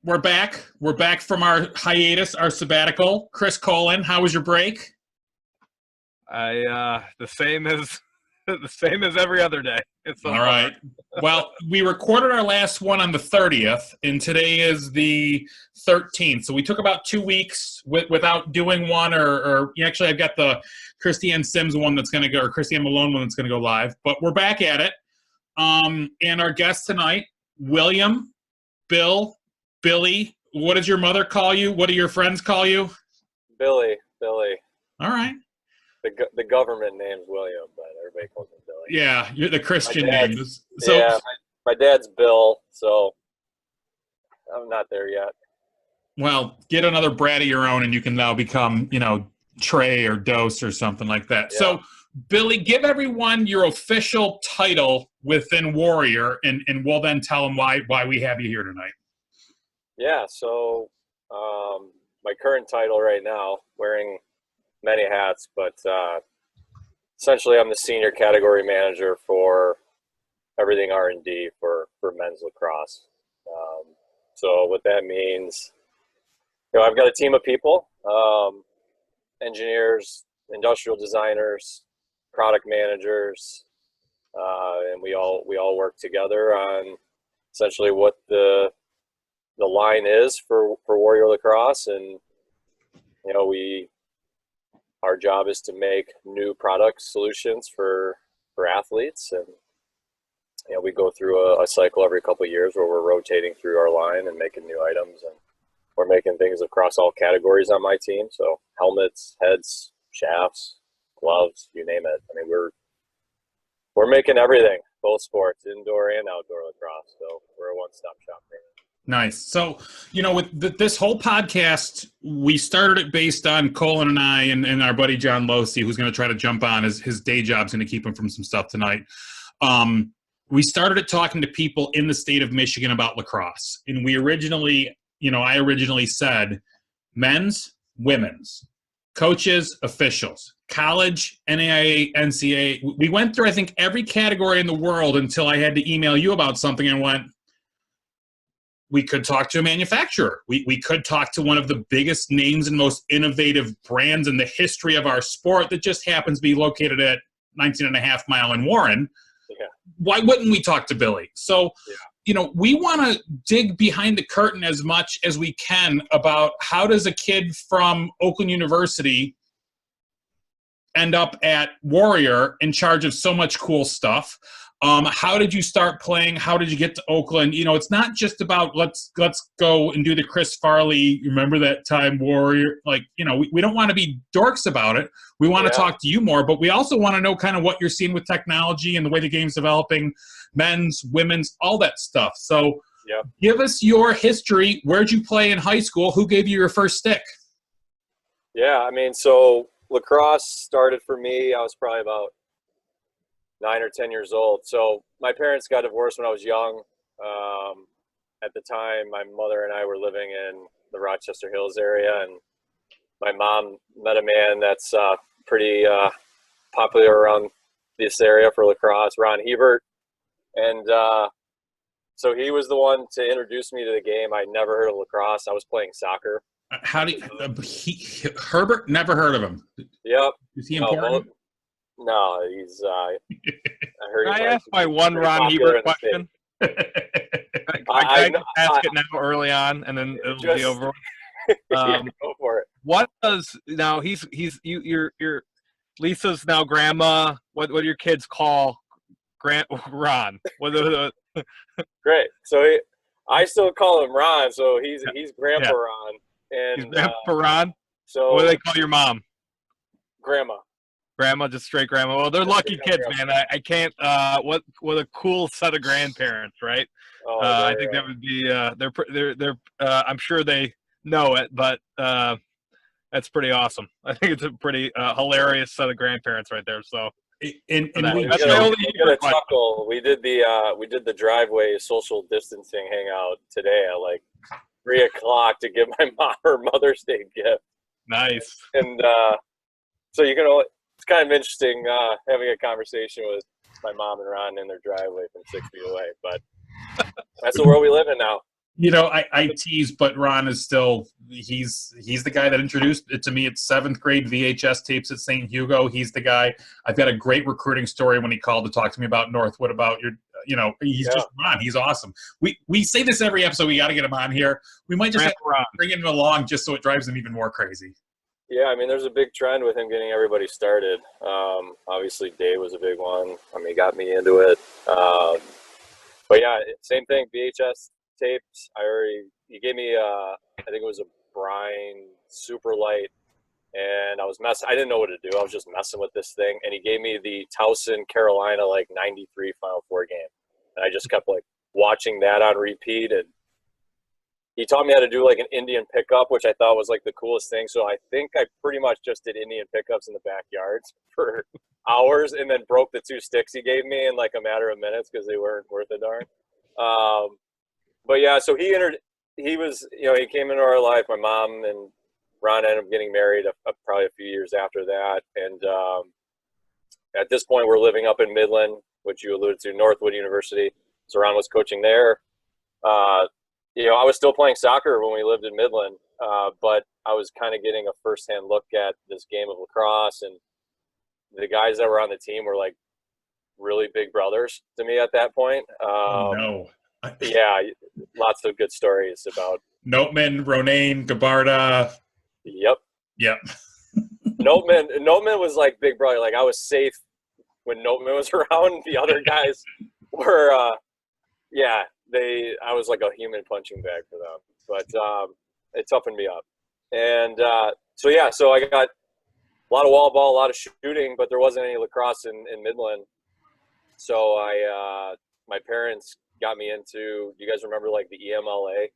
We're back. We're back from our hiatus, our sabbatical. Chris Colin, how was your break? The same as the same as every other day. All right. Well, we recorded our last one on the 30th, and today is the 13th. So we took about 2 weeks without doing one, or actually, I've got the Christiane Sims one that's going to go, or Christiane Malone one that's going to go live. But we're back at it. And our guest tonight, William, Bill, Billy. What does your mother call you? What do your friends call you? Billy. All right. The government name's William, but everybody calls him Billy. Yeah, you're the Christian name. So, yeah, my dad's Bill, so I'm not there yet. Well, get another brat of your own, and you can now become, Trey or Dose or something like that. Yeah. So, Billy, give everyone your official title within Warrior, and we'll then tell them why we have you here tonight. Yeah, so my current title right now, wearing many hats, but essentially I'm the senior category manager for everything R&D for men's lacrosse. So what that means, I've got a team of people, engineers, industrial designers, product managers, and we all work together on essentially what the line is for Warrior Lacrosse, and our job is to make new product solutions for athletes, and we go through a cycle every couple of years where we're rotating through our line and making new items, and we're making things across all categories on my team. So helmets, heads, shafts, gloves, you name it. I mean, we're making everything, both sports, indoor and outdoor lacrosse. So we're a one-stop shop here. Nice. So, with this whole podcast, we started it based on Colin and I and our buddy John Losey, who's going to try to jump on. His day job's going to keep him from some stuff tonight. We started it talking to people in the state of Michigan about lacrosse. And I originally said men's, women's, coaches, officials, college, NAIA, NCAA. We went through, I think, every category in the world until I had to email you about something and went, we could talk to a manufacturer. We could talk to one of the biggest names and most innovative brands in the history of our sport that just happens to be located at 19.5 Mile in Warren. Yeah. Why wouldn't we talk to Billy? So, we want to dig behind the curtain as much as we can about how does a kid from Oakland University end up at Warrior in charge of so much cool stuff. How did you start playing? How did you get to Oakland? It's not just about let's go and do the Chris Farley, remember that time Warrior? We don't want to be dorks about it. We want to talk to you more, but we also want to know kind of what you're seeing with technology and the way the game's developing, men's, women's, all that stuff. So give us your history. Where'd you play in high school? Who gave you your first stick? Yeah, I mean, so lacrosse started for me, I was probably about 9 or 10 years old. So my parents got divorced when I was young. At the time, my mother and I were living in the Rochester Hills area, and my mom met a man that's pretty popular around this area for lacrosse, Ron Hebert. And so he was the one to introduce me to the game. I never heard of lacrosse. I was playing soccer. How do you, Herbert? Never heard of him. Yep. Is he important? No, he's. I heard. Can I ask my one Ron Hebert question? I ask it now early on, and then it'll be over. Go for it. What does now? Your Lisa's now grandma. What do your kids call Ron? Great. So I still call him Ron. So he's Grandpa Ron. And he's Grandpa Ron. So what do they call your mom? Grandma. Grandma, just straight grandma. Well, they're lucky kids, man. I can't. What a cool set of grandparents, right? Oh, I think that would be. They're. I'm sure they know it, but that's pretty awesome. I think it's a pretty hilarious set of grandparents right there. So, that's my only chuckle. We did the driveway social distancing hangout today at like 3:00 to give my mom her Mother's Day gift. Nice. And so it's kind of interesting having a conversation with my mom and Ron in their driveway from 6 feet away, but that's the world we live in now. You know, I tease, but Ron is still he's the guy that introduced it to me. It's 7th grade VHS tapes at St. Hugo. He's the guy. I've got a great recruiting story when he called to talk to me about Northwood, about your, you know, he's just Ron. He's awesome. We say this every episode. We got to get him on here. We might just have to bring him along just so it drives him even more crazy. Yeah, I mean, there's a big trend with him getting everybody started. Obviously, Dave was a big one. I mean, he got me into it. But yeah, same thing. VHS tapes. He gave me I think it was a brine super light, and I was I didn't know what to do. I was just messing with this thing, and he gave me the Towson Carolina like 93 Final Four game, and I just kept like watching that on repeat. And he taught me how to do like an Indian pickup, which I thought was like the coolest thing. So I think I pretty much just did Indian pickups in the backyards for hours, and then broke the 2 sticks he gave me in like a matter of minutes because they weren't worth a darn. But yeah, so he was, you know, he came into our life. My mom and Ron ended up getting married probably a few years after that. And at this point, we're living up in Midland, which you alluded to, Northwood University. So Ron was coaching there. You know, I was still playing soccer when we lived in Midland, but I was kind of getting a firsthand look at this game of lacrosse. And the guys that were on the team were like really big brothers to me at that point. No. Yeah, lots of good stories about Notman, Ronayne, Gabarda. Yep. Notman was like big brother. Like I was safe when Notman was around. The other guys were, I was like a human punching bag for them. But it toughened me up. And so I got a lot of wall ball, a lot of shooting, but there wasn't any lacrosse in Midland. So my parents got me into, do you guys remember like the EMLA?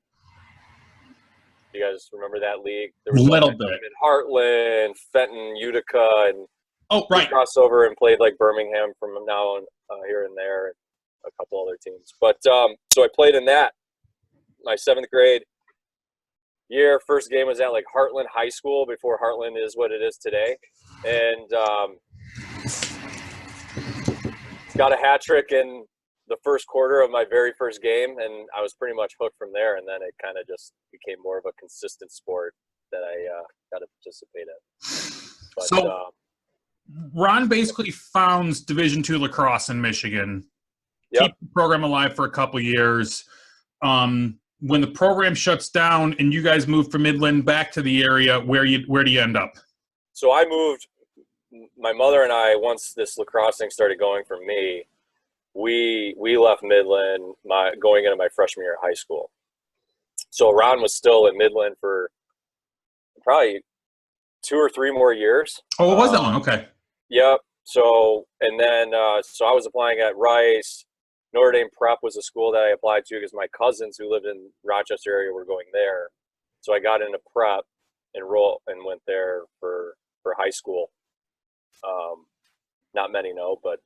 Do you guys remember that league? There was a little bit. In Heartland, Fenton, Utica, and crossover and played like Birmingham from now on here and there, and a couple other teams. But so I played in that my 7th grade year. First game was at like Heartland High School before Heartland is what it is today, and got a hat trick in the first quarter of my very first game, and I was pretty much hooked from there. And then it kind of just became more of a consistent sport that I got to participate in. But, so Ron basically founds Division II lacrosse in Michigan. Yep. Keep the program alive for a couple years. When the program shuts down and you guys move from Midland back to the area, where do you end up? So I moved. My mother and I, once this lacrosse thing started going for me, we left Midland going into my freshman year of high school. So Ron was still in Midland for probably 2 or 3 more years. Oh, it was that long? Okay. Yep. So, and then, so I was applying at Rice. Notre Dame Prep was a school that I applied to because my cousins who lived in Rochester area were going there. So I got into Prep, enrolled, and went there for high school. Not many know, but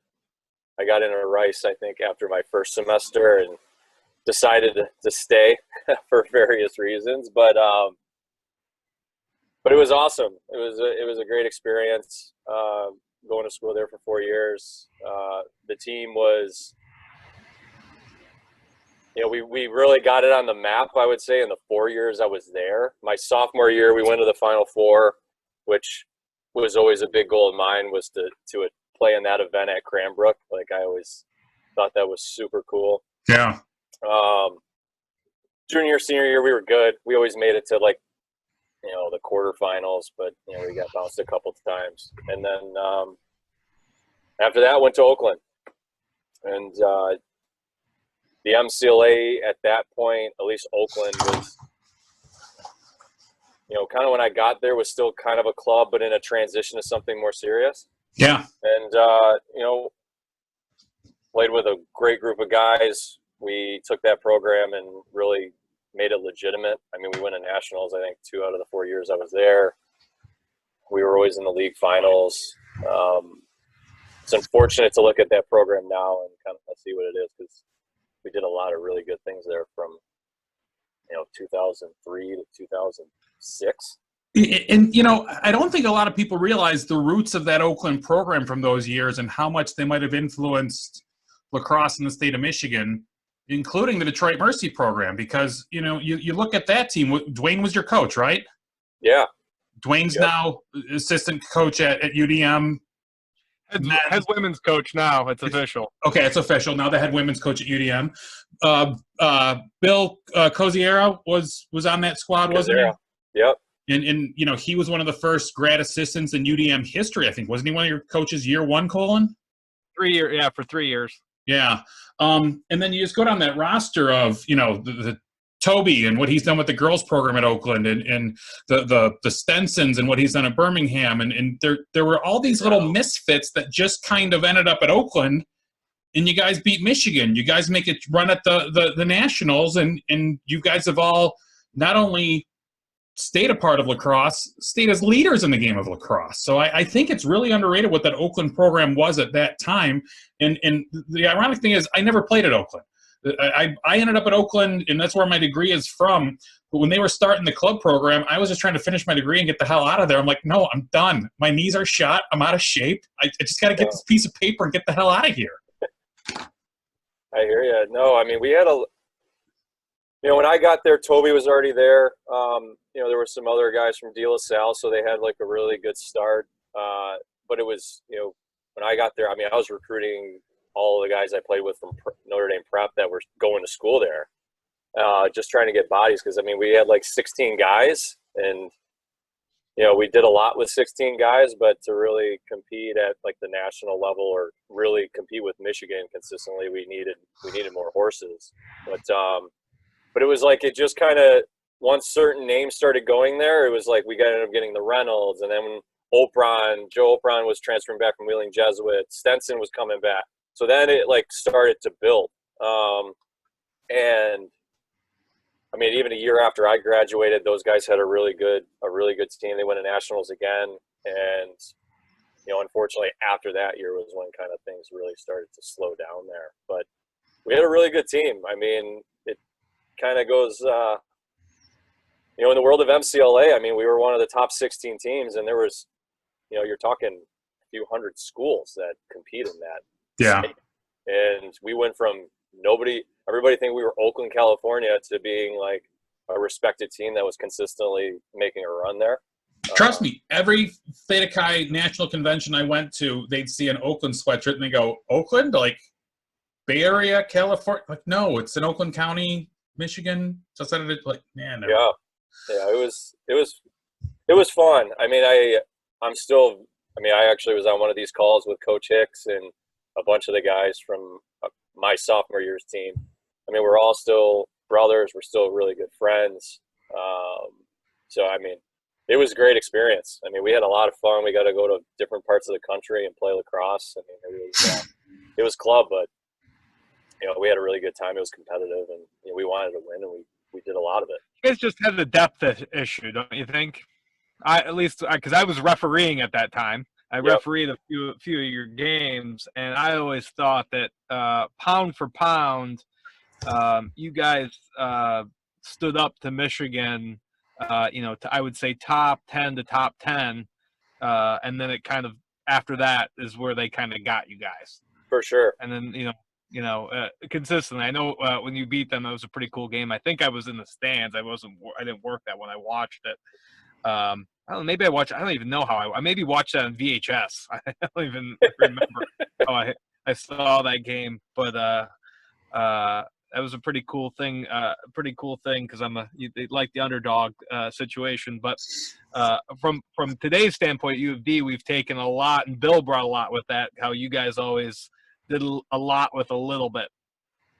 I got into Rice, I think, after my first semester and decided to stay for various reasons. But it was awesome. It was a great experience going to school there for 4 years. The team was, you know, we really got it on the map, I would say, in the 4 years I was there. My sophomore year, we went to the Final Four, which was always a big goal of mine, was to play in that event at Cranbrook. Like I always thought that was super cool. Yeah. Junior, senior year, we were good. We always made it to like, you know, the quarterfinals, but you know, we got bounced a couple of times. And then after that, went to Oakland, and the MCLA at that point, at least Oakland was, you know, kind of when I got there was still kind of a club, but in a transition to something more serious. Yeah. And, you know, played with a great group of guys. We took that program and really made it legitimate. I mean, we went to nationals, I think, 2 out of the 4 years I was there. We were always in the league finals. It's unfortunate to look at that program now and kind of see what it is, because we did a lot of really good things there from, you know, 2003 to 2006. And, you know, I don't think a lot of people realize the roots of that Oakland program from those years and how much they might have influenced lacrosse in the state of Michigan. including the Detroit Mercy program, because, you know, you look at that team. Dwayne was your coach, right? Yeah. Dwayne's now assistant coach at UDM. Head women's coach now. It's official. Okay, it's official. Now the head women's coach at UDM. Bill Coziera was on that squad, wasn't he? Yep. And you know, he was one of the first grad assistants in UDM history, I think. Wasn't he one of your coaches year one, Colin? 3 years, yeah, for 3 years. Yeah. And then you just go down that roster of, you know, the Toby and what he's done with the girls program at Oakland, and the Stensons and what he's done at Birmingham. And there were all these little misfits that just kind of ended up at Oakland, and you guys beat Michigan. You guys make it run at the Nationals, and you guys have all not only stayed a part of lacrosse, stayed as leaders in the game of lacrosse. So I think it's really underrated what that Oakland program was at that time. And the ironic thing is I never played at Oakland. I ended up at Oakland, and that's where my degree is from. But when they were starting the club program, I was just trying to finish my degree and get the hell out of there. I'm like, no, I'm done. My knees are shot. I'm out of shape. I just got to get this piece of paper and get the hell out of here. I hear you. No, I mean, we had you know, when I got there, Toby was already there. You know, there were some other guys from De La Salle, so they had like a really good start. But it was, you know, when I got there, I mean, I was recruiting all of the guys I played with from Notre Dame Prep that were going to school there, just trying to get bodies. Because, I mean, we had like 16 guys, and, you know, we did a lot with 16 guys, but to really compete at like the national level or really compete with Michigan consistently, we needed more horses. But it was like it just kind of, once certain names started going there, it was like we ended up getting the Reynolds, and then when Joe Opron was transferring back from Wheeling Jesuit, Stenson was coming back. So then it like started to build. And I mean, even a year after I graduated, those guys had a really good team. They went to nationals again. And, you know, unfortunately after that year was when kind of things really started to slow down there. But we had a really good team. I mean, it kind of goes, you know, in the world of MCLA, I mean, we were one of the top 16 teams, and there was, you know, you're talking a few hundred schools that compete in that. Yeah. State. And we went from everybody think we were Oakland, California, to being like a respected team that was consistently making a run there. Trust me, every Theta Chi national convention I went to, they'd see an Oakland sweatshirt and they go, Oakland? Like Bay Area, California? Like, no, it's in Oakland County, Michigan. So instead of it, like, man. No. Yeah. Yeah, it was fun. I mean, I actually was on one of these calls with Coach Hicks and a bunch of the guys from my sophomore year's team. I mean, we're all still brothers. We're still really good friends. So, I mean, it was a great experience. I mean, we had a lot of fun. We got to go to different parts of the country and play lacrosse. I mean, it was club, but, you know, we had a really good time. It was competitive, and, you know, we wanted to win, and we did a lot of it. You guys just had a depth issue, don't you think? Because I was refereeing at that time. I refereed a few of your games, and I always thought that pound for pound, you guys stood up to Michigan. You know, I would say top 10 to top 10, and then it kind of after that is where they kind of got you guys for sure. And then consistently. I know when you beat them, it was a pretty cool game. I think I was in the stands. I didn't work that when I watched it. I don't know, maybe I watched. I don't even know how I maybe watched that on VHS. I don't even remember how I saw that game, but that was a pretty cool thing. Because they like the underdog situation. But from today's standpoint, U of D, we've taken a lot, and Bill brought a lot with that. How you guys always did a lot with a little bit.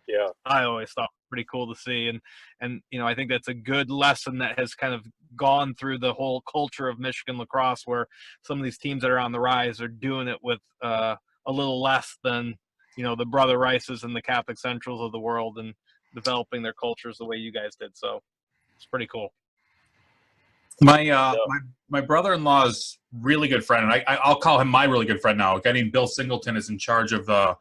Yeah, I always thought pretty cool to see, and you know, I think that's a good lesson that has kind of gone through the whole culture of Michigan lacrosse, where some of these teams that are on the rise are doing it with a little less than, you know, the Brother Rices and the Catholic Centrals of the world, and developing their cultures the way you guys did. So it's pretty cool. My brother-in-law's really good friend, and I'll call him my really good friend now. A guy named Bill Singleton is in charge of the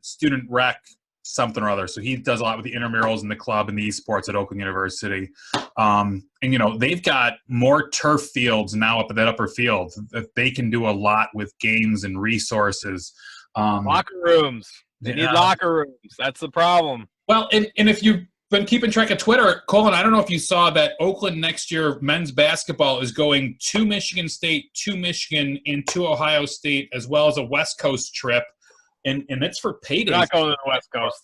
student rec something or other. So he does a lot with the intramurals and the club and the esports at Oakland University. And, you know, they've got more turf fields now up at that upper field that they can do a lot with games and resources. Locker rooms. They need locker rooms. That's the problem. Well, and if you've been keeping track of Twitter, Colin, I don't know if you saw that Oakland next year men's basketball is going to Michigan State, to Michigan, and to Ohio State, as well as a West Coast trip, and it's for paydays. We're not going to the West Coast.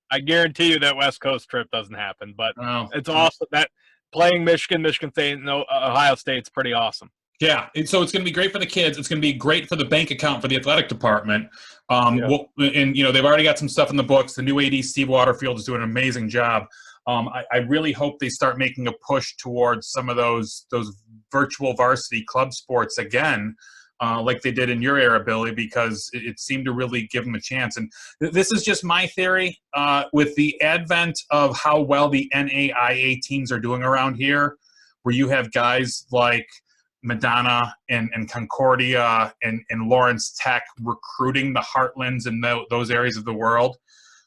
I guarantee you that West Coast trip doesn't happen. But it's awesome that playing Michigan State, and Ohio State's pretty awesome. Yeah, and so it's going to be great for the kids. It's going to be great for the bank account for the athletic department. And they've already got some stuff in the books. The new AD, Steve Waterfield, is doing an amazing job. I really hope they start making a push towards some of those virtual varsity club sports again, like they did in your era, Billy, because it seemed to really give them a chance. And this is just my theory. With the advent of how well the NAIA teams are doing around here, where you have guys like Madonna and Concordia and Lawrence Tech recruiting the heartlands in those areas of the world.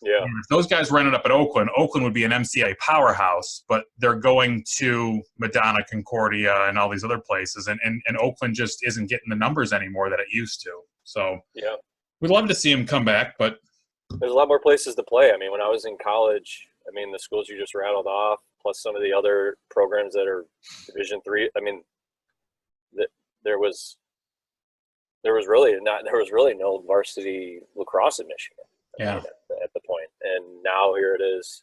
Yeah. And if those guys ran it up at Oakland would be an MCA powerhouse, but they're going to Madonna, Concordia, and all these other places. And Oakland just isn't getting the numbers anymore that it used to. So yeah, we'd love to see him come back, but there's a lot more places to play. I mean, when I was in college, the schools you just rattled off, plus some of the other programs that are Division III, there was really no varsity lacrosse in Michigan. At the point, and now here it is.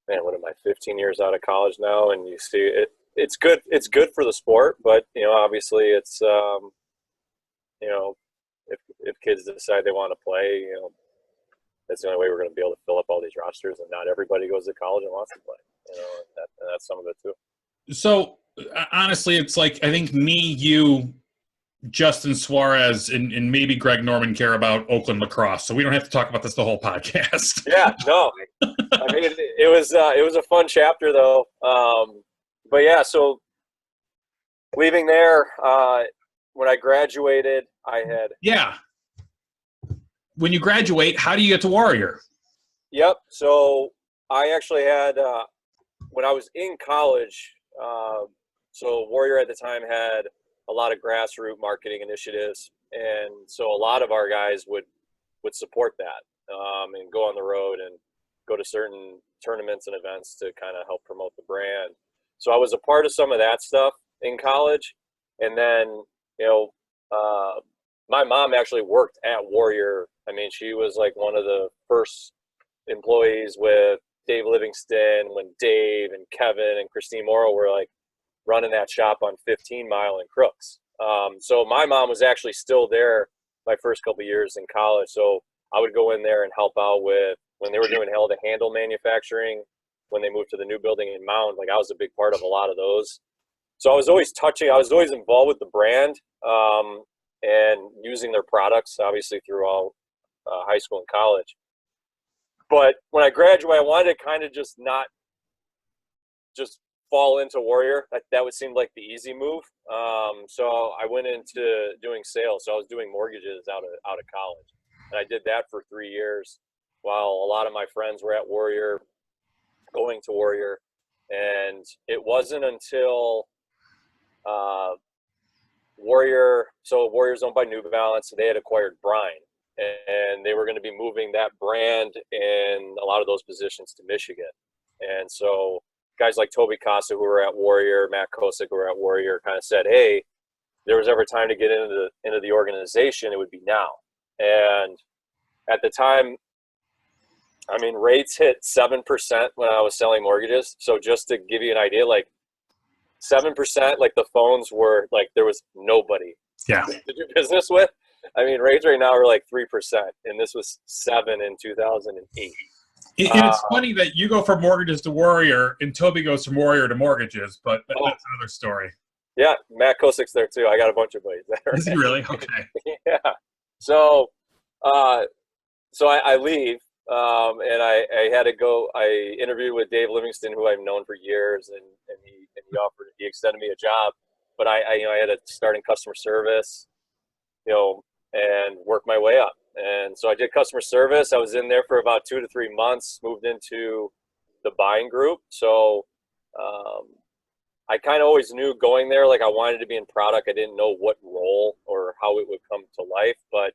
Man, what am I? 15 years out of college now, and you see it. It's good. It's good for the sport, but obviously, it's if kids decide they want to play, that's the only way we're going to be able to fill up all these rosters, and not everybody goes to college and wants to play. That's some of it too. So honestly, it's like I think me, you, Justin Suarez, and maybe Greg Norman care about Oakland lacrosse, so we don't have to talk about this the whole podcast. Yeah, no. It was a fun chapter though. But yeah, so leaving there, when I graduated, I had. Yeah. When you graduate, how do you get to Warrior? Yep. So I actually had when I was in college. So Warrior at the time had a lot of grassroots marketing initiatives, and so a lot of our guys would support that and go on the road and go to certain tournaments and events to kind of help promote the brand. So I was a part of some of that stuff in college, and then my mom actually worked at Warrior. She was like one of the first employees with Dave Livingston when Dave and Kevin and Christine Morrow were like running that shop on 15 Mile in Crooks. So my mom was actually still there my first couple of years in college. So I would go in there and help out with when they were doing held to handle manufacturing, when they moved to the new building in Mound. Like I was a big part of a lot of those. So I was always involved with the brand and using their products, obviously through all high school and college. But when I graduated, I wanted to kind of just not just fall into Warrior. That would seem like the easy move. So I went into doing sales. So I was doing mortgages out of college, and I did that for 3 years while a lot of my friends were at Warrior, going to Warrior. And it wasn't until Warrior's owned by New Balance, so they had acquired Brine, and they were going to be moving that brand and a lot of those positions to Michigan. And so guys like Toby Costa, who were at Warrior, Matt Kosick, who were at Warrior, kind of said, hey, if there was ever time to get into the organization, it would be now. And at the time, rates hit 7% when I was selling mortgages. So just to give you an idea, like 7%, like the phones were like, there was nobody to do business with. Rates right now are like 3%, and this was 7 in 2008. And it's funny that you go from mortgages to Warrior and Toby goes from Warrior to mortgages, but that's another story. Yeah, Matt Kosick's there too. I got a bunch of buddies there. Is he really? Okay. Yeah. So I leave, and I had to go. I interviewed with Dave Livingston, who I've known for years, and he extended me a job, but I had to start in customer service, and work my way up. And so I did customer service. I was in there for about 2 to 3 months, moved into the buying group. So I kind of always knew going there, like I wanted to be in product. I didn't know what role or how it would come to life, but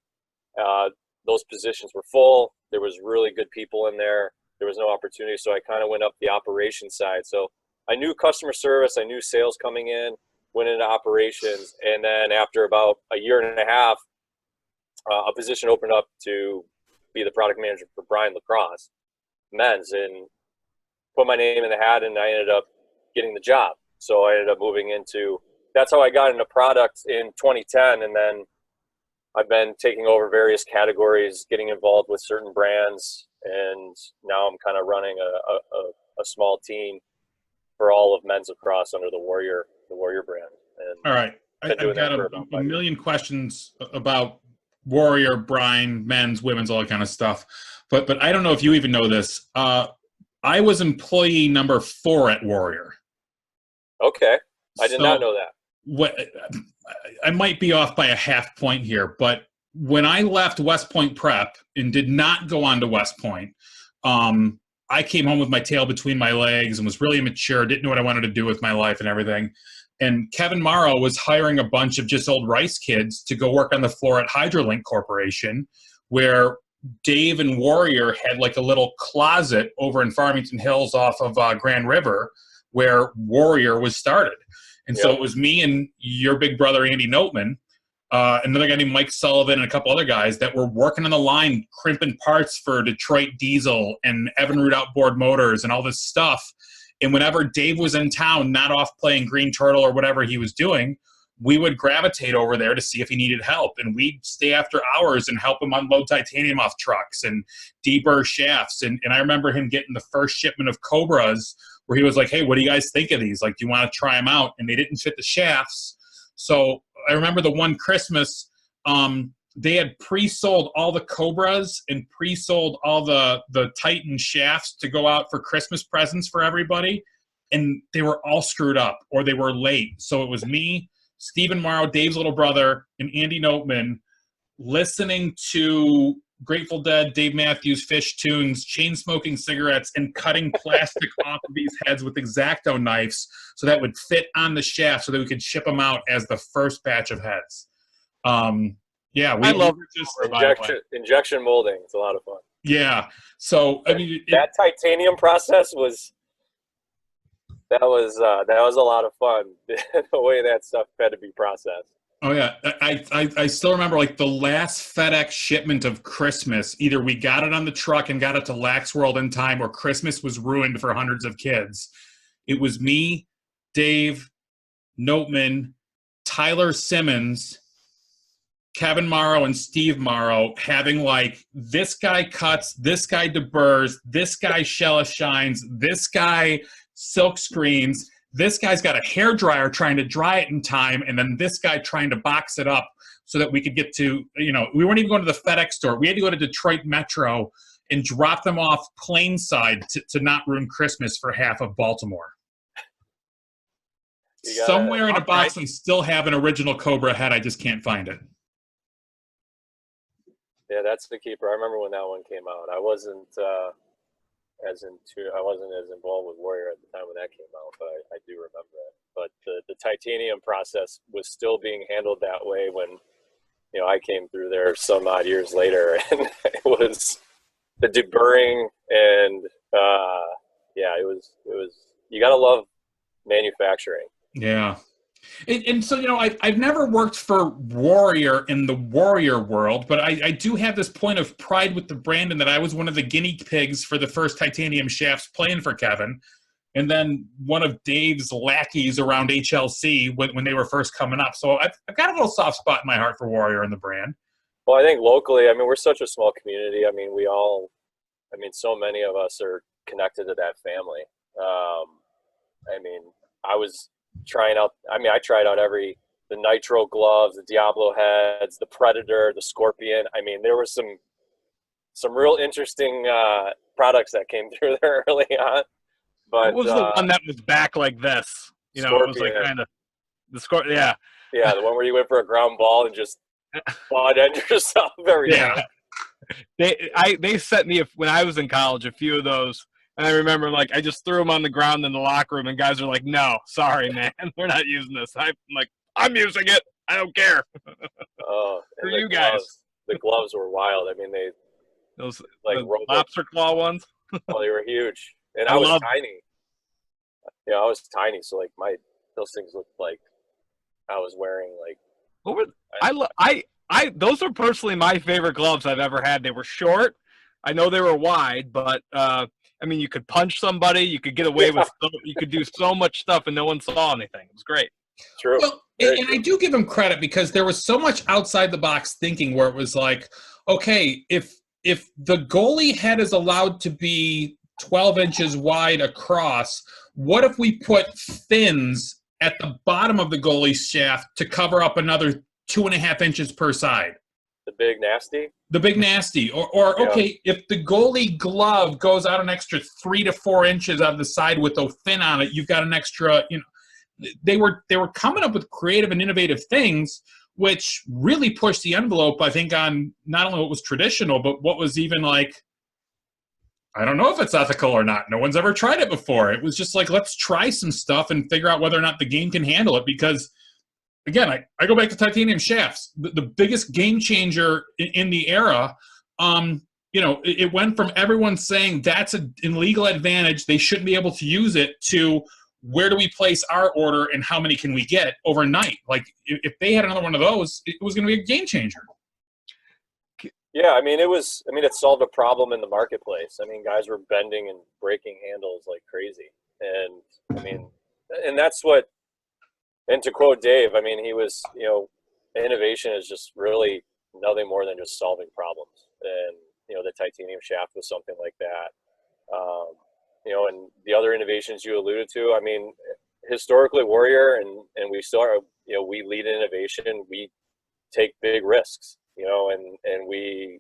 those positions were full. There was really good people in there. there was no opportunity. So I kind of went up the operations side. So I knew customer service, I knew sales coming in, went into operations. And then after about a year and a half, a position opened up to be the product manager for Bryan Lacrosse men's, and put my name in the hat, and I ended up getting the job. So I ended up moving into, that's how I got into product in 2010. And then I've been taking over various categories, getting involved with certain brands. And now I'm kind of running a small team for all of men's lacrosse under the Warrior brand. And all right. I've got a million questions about Warrior, Bryan, men's, women's, all that kind of stuff. But I don't know if you even know this. I was employee number 4 at Warrior. Okay. I did not know that. What I might be off by a half point here, but when I left West Point Prep and did not go on to West Point, I came home with my tail between my legs and was really immature, didn't know what I wanted to do with my life and everything. And Kevin Morrow was hiring a bunch of just old Rice kids to go work on the floor at Hydrolink Corporation, where Dave and Warrior had like a little closet over in Farmington Hills off of Grand River where Warrior was started. And so it was me and your big brother, Andy Notman, another guy named Mike Sullivan, and a couple other guys that were working on the line, crimping parts for Detroit Diesel and Evinrude Outboard Motors and all this stuff. And whenever Dave was in town, not off playing Green Turtle or whatever he was doing, we would gravitate over there to see if he needed help. And we'd stay after hours and help him unload titanium off trucks and deburr shafts. And I remember him getting the first shipment of Cobras where he was like, hey, what do you guys think of these? Like, do you want to try them out? And they didn't fit the shafts. So I remember the one Christmas, they had pre-sold all the Cobras and pre-sold all the Titan shafts to go out for Christmas presents for everybody. And they were all screwed up or they were late. So it was me, Stephen Morrow, Dave's little brother, and Andy Notman listening to Grateful Dead, Dave Matthews, Fish tunes, chain-smoking cigarettes, and cutting plastic off of these heads with X-Acto knives so that would fit on the shaft so that we could ship them out as the first batch of heads. Yeah, I love injection molding. It's a lot of fun. Yeah. So I mean, that titanium process was that was a lot of fun. The way that stuff had to be processed. Oh yeah, I still remember like the last FedEx shipment of Christmas. Either we got it on the truck and got it to Lax World in time, or Christmas was ruined for hundreds of kids. It was me, Dave, Notman, Tyler Simmons, Kevin Morrow, and Steve Morrow having like, this guy cuts, this guy deburrs, this guy shell shines, this guy silk screens, this guy's got a hairdryer trying to dry it in time, and then this guy trying to box it up so that we could get to, we weren't even going to the FedEx store. We had to go to Detroit Metro and drop them off Plainside to not ruin Christmas for half of Baltimore. Somewhere in a box, I still have an original Cobra head. I just can't find it. Yeah, that's the keeper. I remember when that one came out. I wasn't as involved with Warrior at the time when that came out, but I do remember it. But the titanium process was still being handled that way when I came through there some odd years later, and it was the deburring and it was you gotta love manufacturing. Yeah. And so, I've never worked for Warrior in the Warrior world, but I do have this point of pride with the brand in that I was one of the guinea pigs for the first titanium shafts playing for Kevin. And then one of Dave's lackeys around HLC when they were first coming up. So I've got a little soft spot in my heart for Warrior and the brand. Well, I think locally, we're such a small community. So many of us are connected to that family. I was trying out, I tried out the Nitro gloves, the Diablo heads, the Predator, the Scorpion. There were some real interesting products that came through there early on. But what was the one that was back like this? Scorpion. It was like kind of the Scorpion. Yeah. Yeah, the one where you went for a ground ball and just butt end yourself every time. They sent me when I was in college a few of those. And I remember, I just threw them on the ground in the locker room, and guys are like, no, sorry, man. We're not using this. I'm like, I'm using it. I don't care. Oh, for you guys. The gloves were wild. Those like lobster claw ones? Oh, they were huge, and I I was love. tiny. Yeah, I was tiny, so like those things looked like I was wearing like What were I those are personally my favorite gloves I've ever had. They were short. I know they were wide, but I mean, you could punch somebody, you could get away yeah, with, you could do so much stuff, and no one saw anything. It was great. true. Well, Very and true. I do give him credit because there was so much outside the box thinking where it was like, okay, if the goalie head is allowed to be 12 inches wide across, what if we put fins at the bottom of the goalie shaft to cover up another 2.5 inches per side? The big nasty. The big nasty, or Yeah, okay, if the goalie glove goes out an extra 3 to 4 inches on the side with a fin on it, you've got an extra. They were coming up with creative and innovative things, which really pushed the envelope. I think on not only what was traditional, but what was even like, I don't know if it's ethical or not. No one's ever tried it before. It was just like, let's try some stuff and figure out whether or not the game can handle it. Because again, I go back to titanium shafts, the biggest game changer in the era. It went from everyone saying that's an illegal advantage, they shouldn't be able to use it, to where do we place our order and how many can we get overnight? Like if they had another one of those, it was going to be a game changer. yeah. I mean, it solved a problem in the marketplace. I mean, guys were bending and breaking handles like crazy, and I mean, and that's what. And to quote Dave, I mean, he was, innovation is just really nothing more than just solving problems. And, the titanium shaft was something like that. And the other innovations you alluded to, I mean, historically Warrior, and we still are, we lead in innovation. We take big risks, and we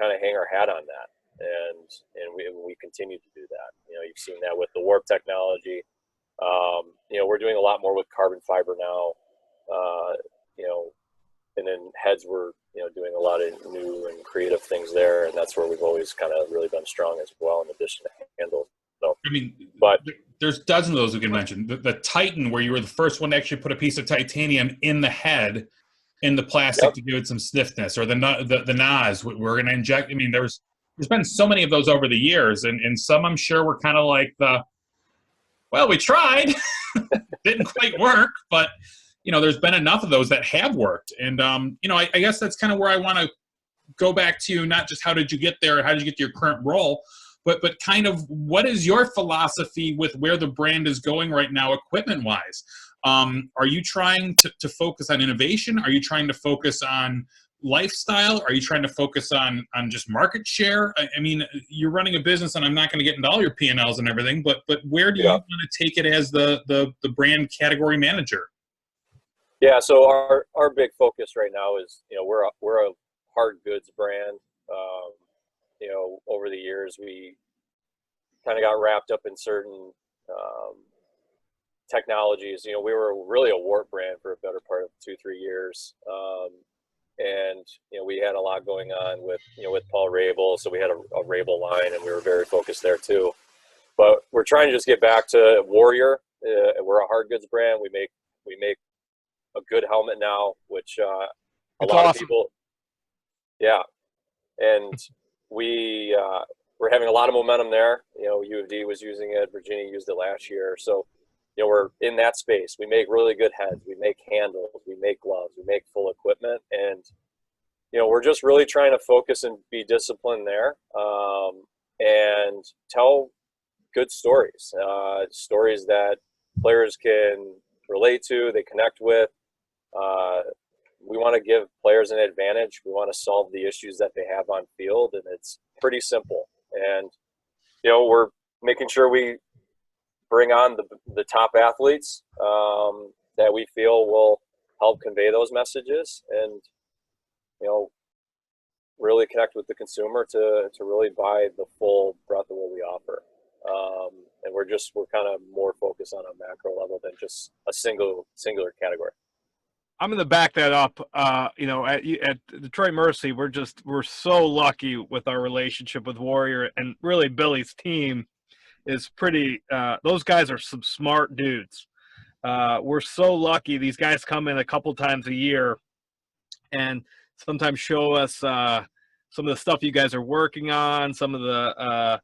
kind of hang our hat on that. And we continue to do that. You've seen that with the warp technology. We're doing a lot more with carbon fiber now, and then heads we're, doing a lot of new and creative things there. And that's where we've always kind of really been strong as well, in addition to handles. So, I mean, but there's dozens of those we can mention. The Titan, where you were the first one to actually put a piece of titanium in the head, in the plastic, yep. to give it some stiffness, or the NAS we're going to inject. I mean, there's been so many of those over the years, and some I'm sure were kind of like well, we tried, didn't quite work, but there's been enough of those that have worked. And I guess that's kind of where I want to go back to, not just how did you get there, how did you get to your current role, but kind of what is your philosophy with where the brand is going right now, equipment wise? Are you trying to focus on innovation? Are you trying to focus on lifestyle? Are you trying to focus on just market share? I mean, you're running a business, and I'm not going to get into all your P&Ls and everything, but where do you want to take it as the brand category manager? Yeah, so our big focus right now is, we're a hard goods brand. Over the years we kind of got wrapped up in certain technologies. We were really a warp brand for a better part of 2-3 years. And we had a lot going on with Paul Rabel, so we had a Rabel line, and we were very focused there too. But we're trying to just get back to Warrior. We're a hard goods brand. We make a good helmet now, which a lot of people, yeah, and we're having a lot of momentum there. U of D was using it, Virginia used it last year, so we're in that space. We make really good heads, we make handles, we make gloves, we make full equipment, and we're just really trying to focus and be disciplined there, and tell good stories, stories that players can relate to, they connect with. We want to give players an advantage. We want to solve the issues that they have on field, and it's pretty simple. And we're making sure we bring on the top athletes that we feel will help convey those messages, and really connect with the consumer to really buy the full breadth of what we offer. And we're kind of more focused on a macro level than just a singular category. I'm going to back that up. At Detroit Mercy, we're so lucky with our relationship with Warrior, and really Billy's team is pretty. Those guys are some smart dudes. We're so lucky. These guys come in a couple times a year, and sometimes show us some of the stuff you guys are working on, some of the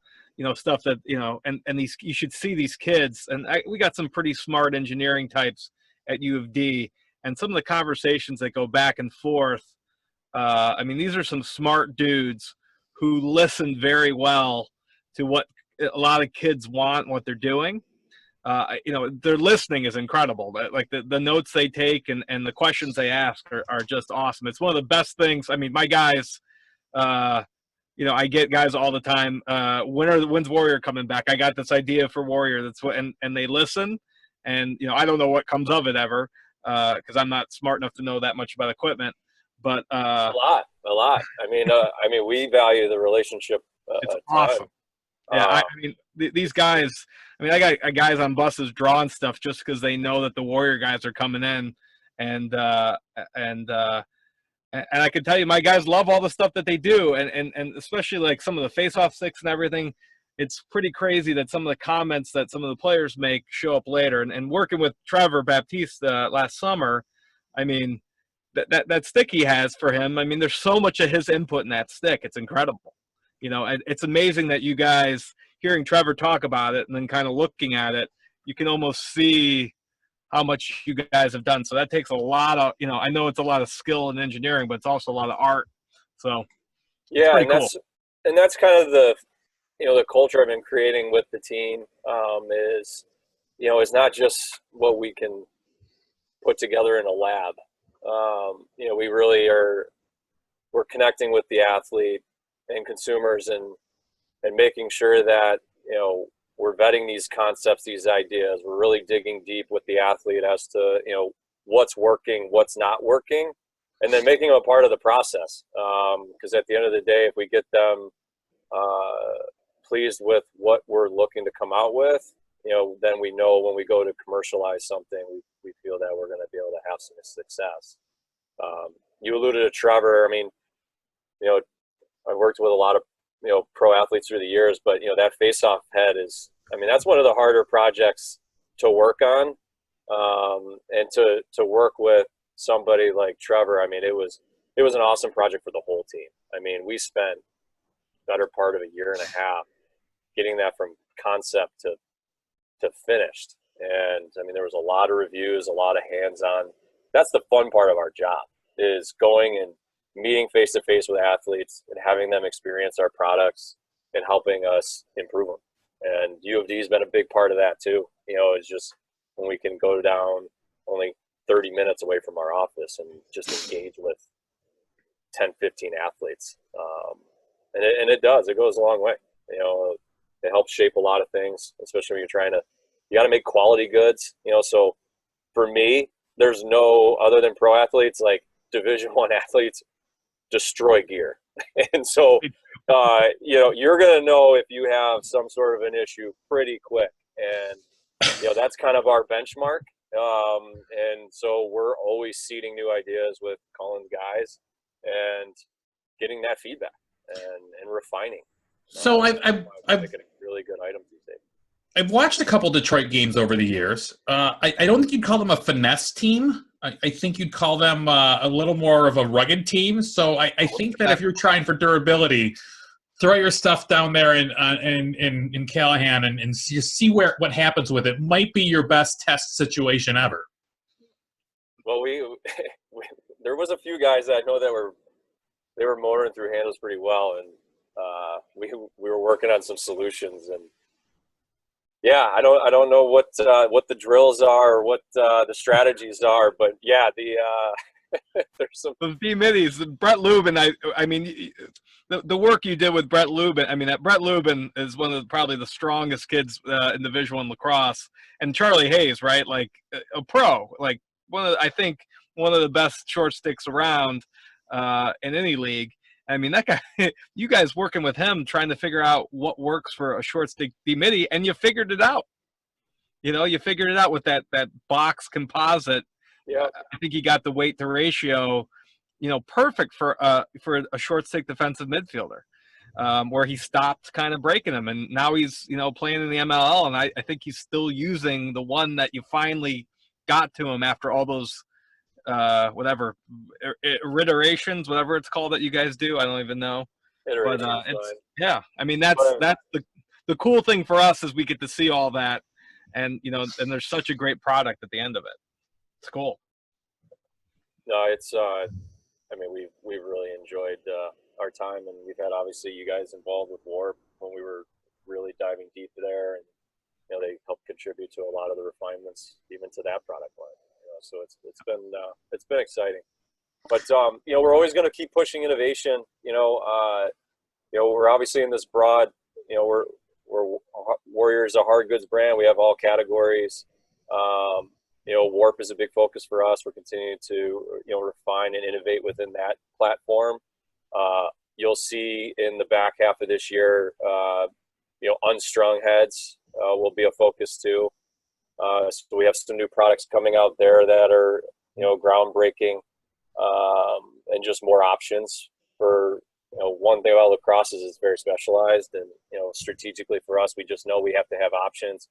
stuff that, and these, you should see these kids. And we got some pretty smart engineering types at U of D, and some of the conversations that go back and forth. These are some smart dudes who listen very well to what a lot of kids want, what they're doing. Their listening is incredible. Like the notes they take and the questions they ask are just awesome. It's one of the best things. I mean, my guys, I get guys all the time. When's Warrior coming back? I got this idea for Warrior. That's what, and they listen. And I don't know what comes of it ever, because I'm not smart enough to know that much about equipment. But a lot. I mean, we value the relationship. It's awesome. Yeah, these guys. I got guys on buses drawing stuff just because they know that the Warrior guys are coming in, and I can tell you, my guys love all the stuff that they do, and especially like some of the face-off sticks and everything. It's pretty crazy that some of the comments that some of the players make show up later. And working with Trevor Baptiste last summer, that stick he has for him. There's so much of his input in that stick. It's incredible. And it's amazing that you guys, hearing Trevor talk about it and then kind of looking at it, you can almost see how much you guys have done. So that takes a lot of, I know it's a lot of skill and engineering, but it's also a lot of art. So yeah, and that's kind of the culture I've been creating with the team, is not just what we can put together in a lab. We really we're connecting with the athlete and consumers and making sure that, we're vetting these concepts, these ideas. We're really digging deep with the athlete as to, what's working, what's not working, and then making them a part of the process. Because at the end of the day, if we get them pleased with what we're looking to come out with, then we know when we go to commercialize something, we feel that we're going to be able to have some success. You alluded to Trevor. I've worked with a lot of pro athletes through the years, but that face-off head is, that's one of the harder projects to work on, and to work with somebody like Trevor. It was an awesome project for the whole team. We spent better part of a year and a half getting that from concept to finished, and there was a lot of reviews, a lot of hands-on. That's the fun part of our job, is going and meeting face-to-face with athletes and having them experience our products and helping us improve them. And U of D has been a big part of that too. It's just when we can go down only 30 minutes away from our office and just engage with 10, 15 athletes. And it goes a long way. It helps shape a lot of things, especially when you got to make quality goods. So for me, there's no, other than pro athletes, like Division I athletes destroy gear. And so, you're going to know if you have some sort of an issue pretty quick. And, that's kind of our benchmark. And so we're always seeding new ideas with Colin's guys and getting that feedback and refining. So I've making really good items these days. I've watched a couple Detroit games over the years. I don't think you'd call them a finesse team. I think you'd call them a little more of a rugged team. So I think that if you're trying for durability, throw your stuff down there in Callahan and you see what happens with it. Might be your best test situation ever. Well, there was a few guys that I know that they were motoring through handles pretty well, and we were working on some solutions. And yeah, I don't know what the drills are or what the strategies are, but yeah, there's some the middies. Brett Lubin. The work you did with Brett Lubin. Brett Lubin is one of probably the strongest kids in Division I lacrosse, and Charlie Hayes, right? Like a pro, like I think one of the best short sticks around in any league. That guy, you guys working with him, trying to figure out what works for a short stick D-midi, and you figured it out. You figured it out with that box composite. Yeah, I think he got the weight to ratio, perfect for a short stick defensive midfielder, where he stopped kind of breaking him, and now he's playing in the MLL, and I think he's still using the one that you finally got to him after all those. Whatever iterations, whatever it's called that you guys do, I don't even know. Iterations, but it's, yeah, that's the cool thing for us is we get to see all that, and and there's such a great product at the end of it. It's cool. No, it's I mean, we've really enjoyed our time, and we've had obviously you guys involved with Warp when we were really diving deep there, and they helped contribute to a lot of the refinements even to that product line. So it's been exciting. But we're always going to keep pushing innovation. We're obviously in this broad. We're Warriors a hard goods brand. We have all categories. Warp is a big focus for us. We're continuing to refine and innovate within that platform. You'll see in the back half of this year, unstrung heads will be a focus too. So we have some new products coming out there that are groundbreaking, and just more options for. One thing about lacrosse is it's very specialized, and strategically for us, we just know we have to have options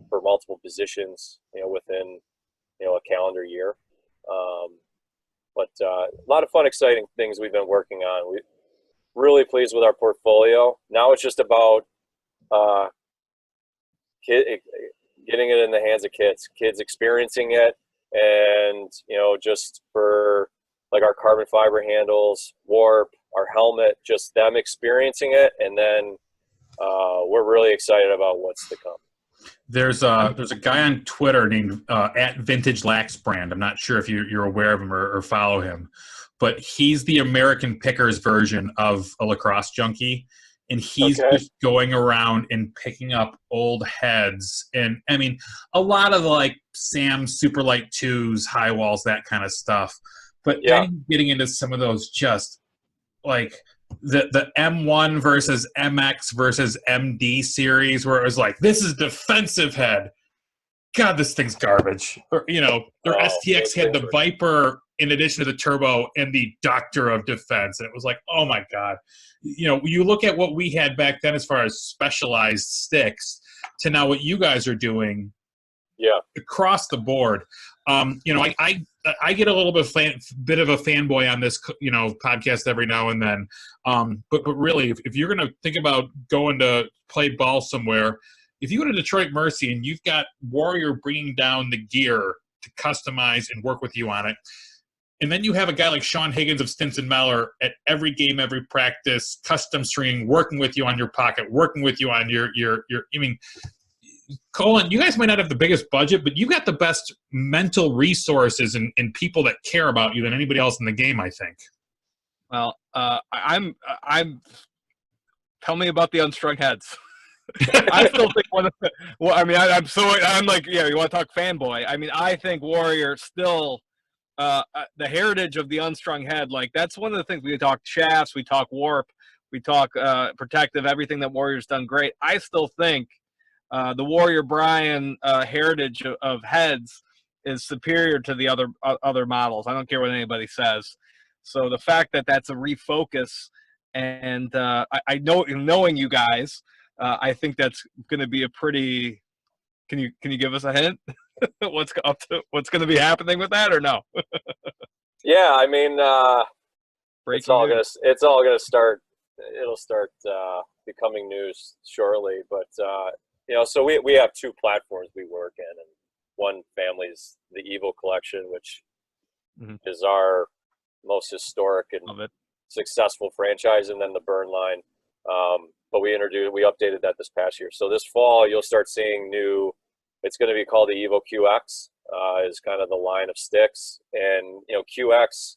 for multiple positions within a calendar year. But a lot of fun, exciting things we've been working on. We're really pleased with our portfolio. Now it's just about getting it in the hands of kids experiencing it, and just for like our carbon fiber handles, Warp, our helmet, just them experiencing it, and then we're really excited about what's to come. There's a guy on Twitter named at Vintage Lax Brand. I'm not sure if you're aware of him or follow him, but he's the American Pickers version of a lacrosse junkie, and he's just going around and picking up old heads, and I mean a lot of like Sam's Superlight 2s, high walls, that kind of stuff. But then getting into some of those just like the M1 versus MX versus MD series where it was like, this is defensive head. God, this thing's garbage. Or, their STX had the Viper in addition to the Turbo and the Doctor of Defense. And it was like, oh my God. You look at what we had back then as far as specialized sticks to now what you guys are doing across the board. I get a little bit of a fanboy on this, podcast every now and then. But really, if you're going to think about going to play ball somewhere, if you go to Detroit Mercy and you've got Warrior bringing down the gear to customize and work with you on it, and then you have a guy like Sean Higgins of Stinson Meller at every game, every practice, custom stringing, working with you on your pocket, working with you on your I mean, Colin, you guys might not have the biggest budget, but you got the best mental resources and people that care about you than anybody else in the game, I think. Well, I'm. Tell me about the unstrung heads. I still think one of the. Well, I mean, I'm like, yeah, you want to talk fanboy? I mean, I think Warrior still the heritage of the unstrung head. Like that's one of the things we talk shafts, we talk Warp, we talk protective, everything that Warrior's done great. I still think. The Warrior Brian heritage of heads is superior to the other models. I don't care what anybody says. So the fact that that's a refocus, and I know, knowing you guys, I think that's going to be a pretty. Can you give us a hint? What's going to be happening with that, or no? Yeah, I mean, it's all gonna start. It'll start becoming news shortly, but. So we have two platforms we work in, and one family is the Evo collection, which is our most historic and successful franchise, and then the Burn line. But we updated that this past year. So this fall, you'll start seeing new. It's going to be called the Evo QX. Is kind of the line of sticks, and QX.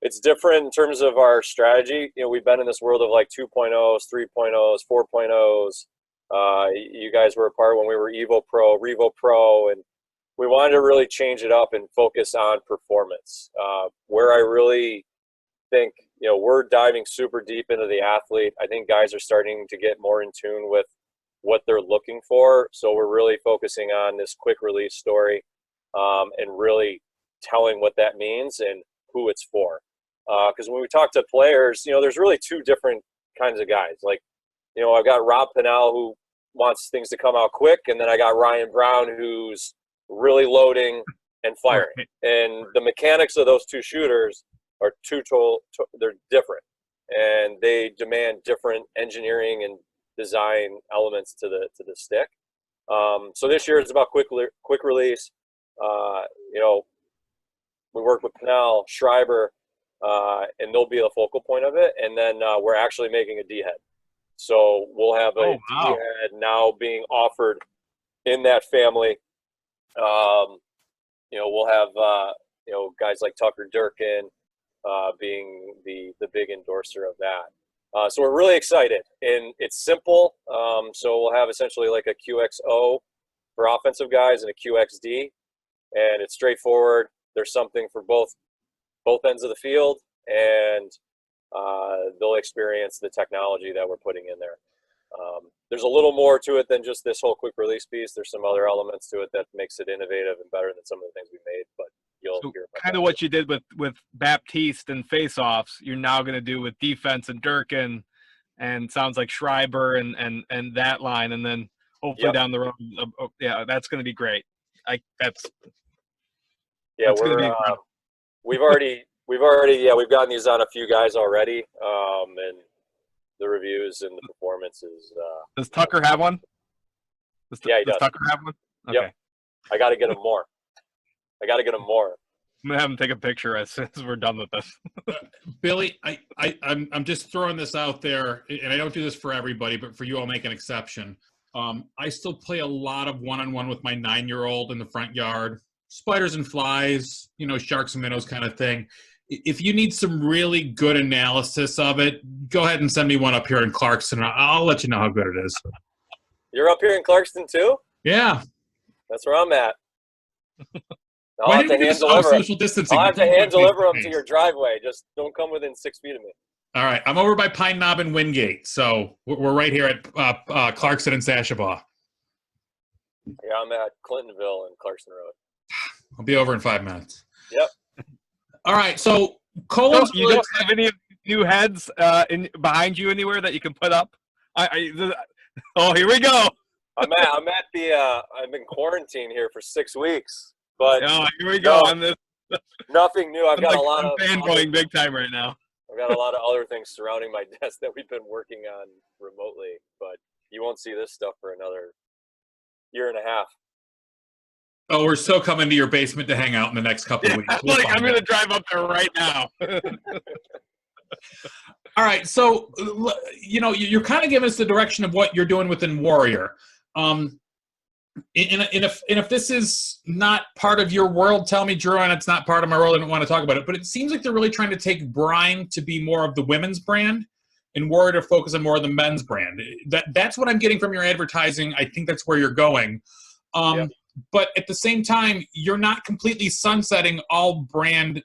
It's different in terms of our strategy. We've been in this world of like 2.0s, 3.0s, 4.0s. You guys were a part when we were Evo Pro, Revo Pro, and we wanted to really change it up and focus on performance. Where I really think, we're diving super deep into the athlete. I think guys are starting to get more in tune with what they're looking for. So we're really focusing on this quick release story, and really telling what that means and who it's for. Because when we talk to players, there's really two different kinds of guys. Like, I've got Rob Pennell who wants things to come out quick, and then I got Ryan Brown who's really loading and firing. And the mechanics of those two shooters are they're different, and they demand different engineering and design elements to the stick. So this year it's about quick release. We work with Pennell, Schreiber, and they'll be the focal point of it. And then we're actually making a D-head. So we'll have a D-head now being offered in that family. We'll have guys like Tucker Durkin being the big endorser of that. So we're really excited, and it's simple. So we'll have essentially like a QXO for offensive guys and a QXD, and it's straightforward. There's something for both ends of the field, and they'll experience the technology that we're putting in there. There's a little more to it than just this whole quick release piece. There's some other elements to it that makes it innovative and better than some of the things we made, but you'll hear about kind of what you did with Baptiste and face-offs, you're now going to do with defense and Durkin, and sounds like Schreiber and that line, and then hopefully down the road, that's going to be great. We've we've gotten these on a few guys already, and the reviews and the performances. Does Tucker have one? He does. Does Tucker have one? Okay. Yep. I got to get him more. I'm gonna have him take a picture as soon as we're done with this. Billy, I'm just throwing this out there, and I don't do this for everybody, but for you, I'll make an exception. I still play a lot of one-on-one with my 9-year-old in the front yard, spiders and flies, sharks and minnows kind of thing. If you need some really good analysis of it, go ahead and send me one up here in Clarkston. I'll let you know how good it is. You're up here in Clarkston too? Yeah. That's where I'm at. I'll have to hand deliver them to your driveway. Just don't come within 6 feet of me. All right. I'm over by Pine Knob and Wingate, so we're right here at Clarkston and Sashabaw. Yeah, I'm at Clintonville and Clarkston Road. I'll be over in 5 minutes. Yep. All right. So Colin's you don't have any new heads behind you anywhere that you can put up? Oh, here we go. I'm at the I'm in quarantine here for 6 weeks. But here we go. Nothing new. I've got a lot of fanboying big time right now. I've got a lot of other things surrounding my desk that we've been working on remotely, but you won't see this stuff for another year and a half. Oh, we're still coming to your basement to hang out in the next couple of weeks. I'm going to drive up there right now. All right. So, you're kind of giving us the direction of what you're doing within Warrior. And if this is not part of your world, tell me, Drew, and it's not part of my world. I don't want to talk about it. But it seems like they're really trying to take Brine to be more of the women's brand and Warrior to focus on more of the men's brand. That's what I'm getting from your advertising. I think that's where you're going. But at the same time, you're not completely sunsetting all Brine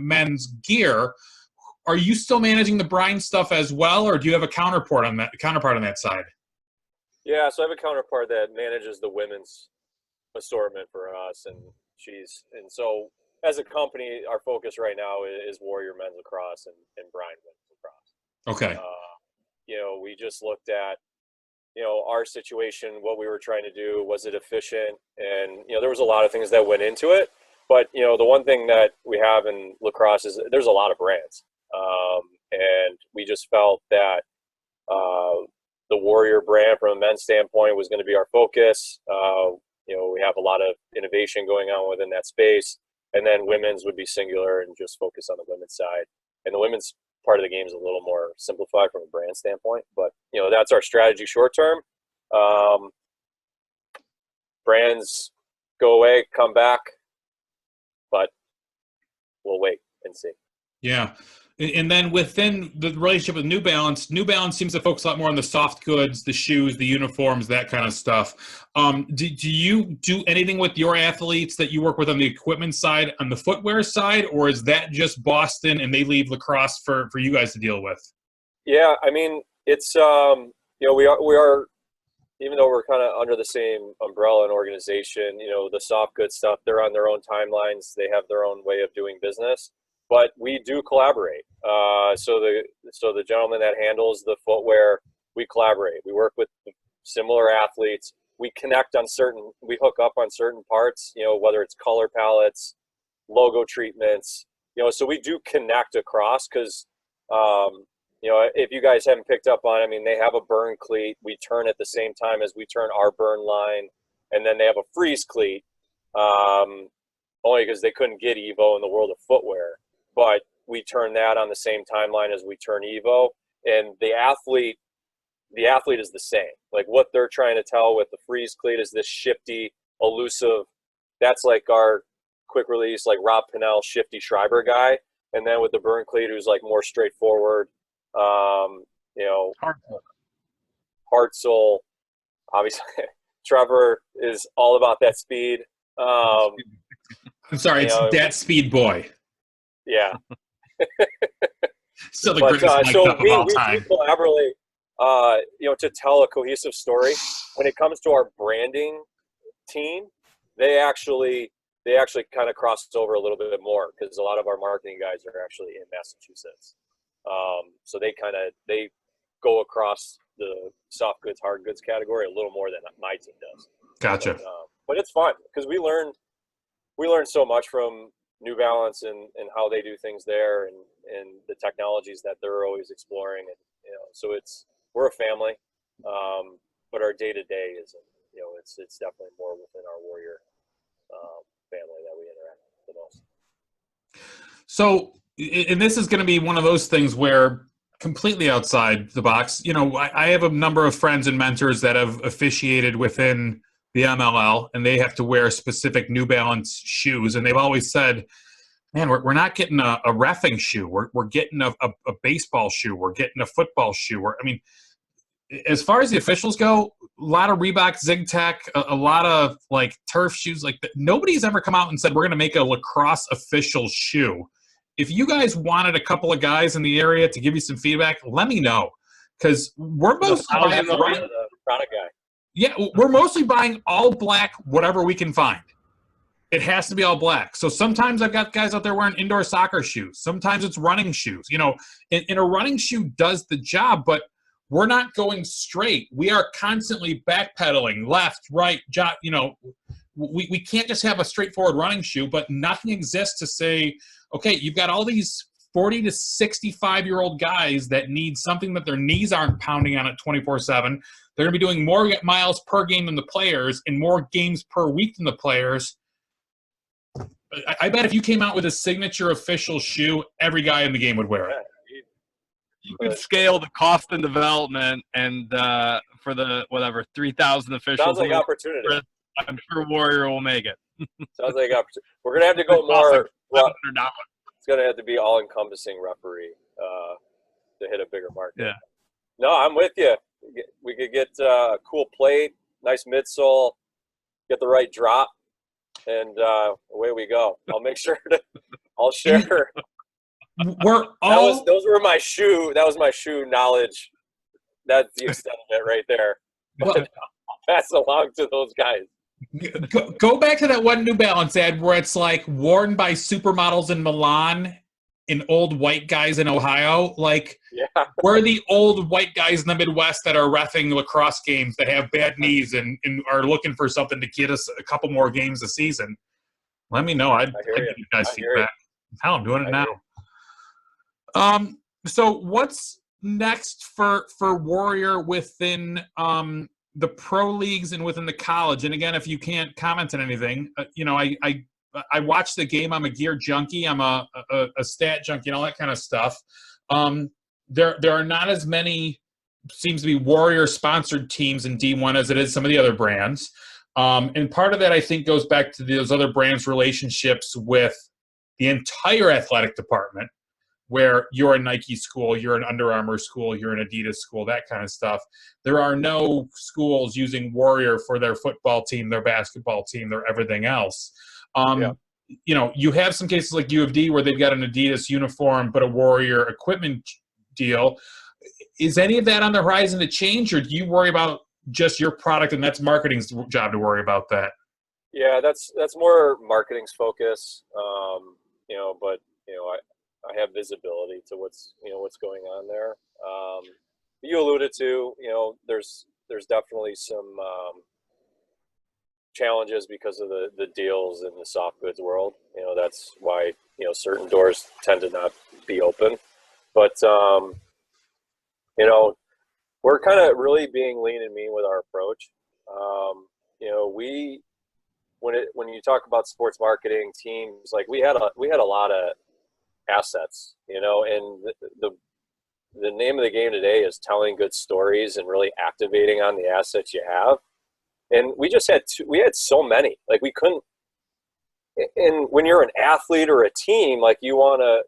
men's gear. Are you still managing the Brine stuff as well, or do you have a counterpart on that side? Yeah, so I have a counterpart that manages the women's assortment for us, and so as a company, our focus right now is Warrior men's lacrosse and Brine men's lacrosse. Okay. We just looked at our situation, what we were trying to do, was it efficient? And, there was a lot of things that went into it. But, the one thing that we have in lacrosse is there's a lot of brands. And we just felt that the Warrior brand from a men's standpoint was going to be our focus. We have a lot of innovation going on within that space. And then women's would be singular and just focus on the women's side. And the women's part of the game is a little more simplified from a brand standpoint, but that's our strategy short term. Brands go away, come back, but we'll wait and see. Yeah. And then within the relationship with New Balance seems to focus a lot more on the soft goods, the shoes, the uniforms, that kind of stuff. Do you do anything with your athletes that you work with on the equipment side, on the footwear side, or is that just Boston and they leave lacrosse for you guys to deal with? Yeah, I mean, it's we are even though we're kind of under the same umbrella and organization, the soft goods stuff, they're on their own timelines. They have their own way of doing business. But we do collaborate. So the gentleman that handles the footwear, we collaborate. We work with similar athletes. We connect on we hook up on certain parts, whether it's color palettes, logo treatments, so we do connect across because, if you guys haven't picked up on, I mean, they have a burn cleat. We turn at the same time as we turn our burn line, and then they have a freeze cleat, only because they couldn't get Evo in the world of footwear. But we turn that on the same timeline as we turn Evo, and the athlete is the same. Like what they're trying to tell with the freeze cleat is this shifty, elusive. That's like our quick release, like Rob Pennell, shifty Schreiber guy. And then with the burn cleat, who's like more straightforward, Hartzell. Obviously, Trevor is all about that speed. I'm sorry, it's that speed boy. Yeah. Still the greatest of all time. We collaborate, to tell a cohesive story. When it comes to our branding team, they actually kind of crossed over a little bit more because a lot of our marketing guys are actually in Massachusetts. So they go across the soft goods, hard goods category a little more than my team does. Gotcha. But it's fun because we learn so much from New Balance and how they do things there and the technologies that they're always exploring. And, so we're a family, but our day-to-day isn't, it's definitely more within our Warrior family that we interact with the most. So, and this is going to be one of those things where completely outside the box, I have a number of friends and mentors that have officiated within the MLL, and they have to wear specific New Balance shoes. And they've always said, man, we're not getting a reffing shoe. We're getting a baseball shoe. We're getting a football shoe. As far as the officials go, a lot of Reebok, ZigTech, a lot of like turf shoes. Like nobody's ever come out and said, we're going to make a lacrosse official shoe. If you guys wanted a couple of guys in the area to give you some feedback, let me know. Because we're mostly buying the product guy. Yeah, we're mostly buying all black, whatever we can find. It has to be all black. So sometimes I've got guys out there wearing indoor soccer shoes. Sometimes it's running shoes. And a running shoe does the job, but we're not going straight. We are constantly backpedaling, left, right, we can't just have a straightforward running shoe, but nothing exists to say, okay, you've got all these 40 to 65-year-old guys that need something that their knees aren't pounding on it 24/7. They're going to be doing more miles per game than the players and more games per week than the players. I bet if you came out with a signature official shoe, every guy in the game would wear it. You could scale the cost and development and for the 3,000 officials. Sounds like opportunity. I'm sure Warrior will make it. Sounds like opportunity. We're going to have to go more. Well, it's going to have to be all-encompassing referee to hit a bigger market. Yeah. No, I'm with you. We could get a cool plate, nice midsole, get the right drop, and away we go. I'll make sure I'll share. Those were my shoe. That was my shoe knowledge. That's the extent of it right there. But I'll pass along to those guys. Go back to that one New Balance ad where it's like worn by supermodels in Milan and old white guys in Ohio. Like, yeah. We're the old white guys in the Midwest that are reffing lacrosse games that have bad knees and are looking for something to get us a couple more games a season. Let me know. I'd give you guys feedback. Hell, I'm doing it now. So what's next for Warrior within the pro leagues and within the college? And again, if you can't comment on anything, I watch the game. I'm a gear junkie. I'm a stat junkie and all that kind of stuff. There are not as many, seems to be Warrior sponsored teams in D1 as it is some of the other brands. And part of that, I think, goes back to those other brands' relationships with the entire athletic department, where you're a Nike school, you're an Under Armour school, you're an Adidas school, that kind of stuff. There are no schools using Warrior for their football team, their basketball team, their everything else. You have some cases like U of D where they've got an Adidas uniform but a Warrior equipment deal. Is any of that on the horizon to change, or do you worry about just your product and that's marketing's job to worry about that? Yeah, that's more marketing's focus. But I have visibility to what's going on there. You alluded to, there's definitely some challenges because of the deals in the soft goods world. That's why certain doors tend to not be open. But you know, we're kind of really being lean and mean with our approach. You know, when you talk about sports marketing teams, like we had a lot of assets, you know, and the name of the game today is telling good stories and really activating on the assets you have. And we just had we had so many, like we couldn't. And when you're an athlete or a team, like you want to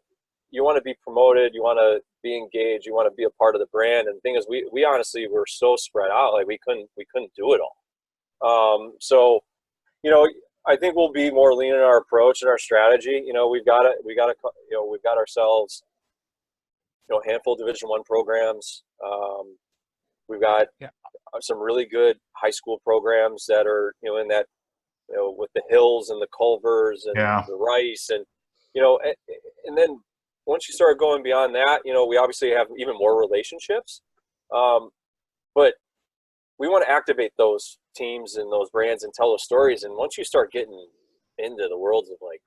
be promoted, you want to be engaged, you want to be a part of the brand. And the thing is, we honestly were so spread out, like we couldn't do it all. So, you know, I think we'll be more lean in our approach and our strategy. You know, we've got ourselves, you know, a handful of Division I programs. We've got some really good high school programs that are, you know, in that, you know, with the Hills and the Culvers and the Rice, and, you know, and then once you start going beyond that, you know, we obviously have even more relationships, but we want to activate those teams and those brands and tell those stories. And once you start getting into the worlds of, like,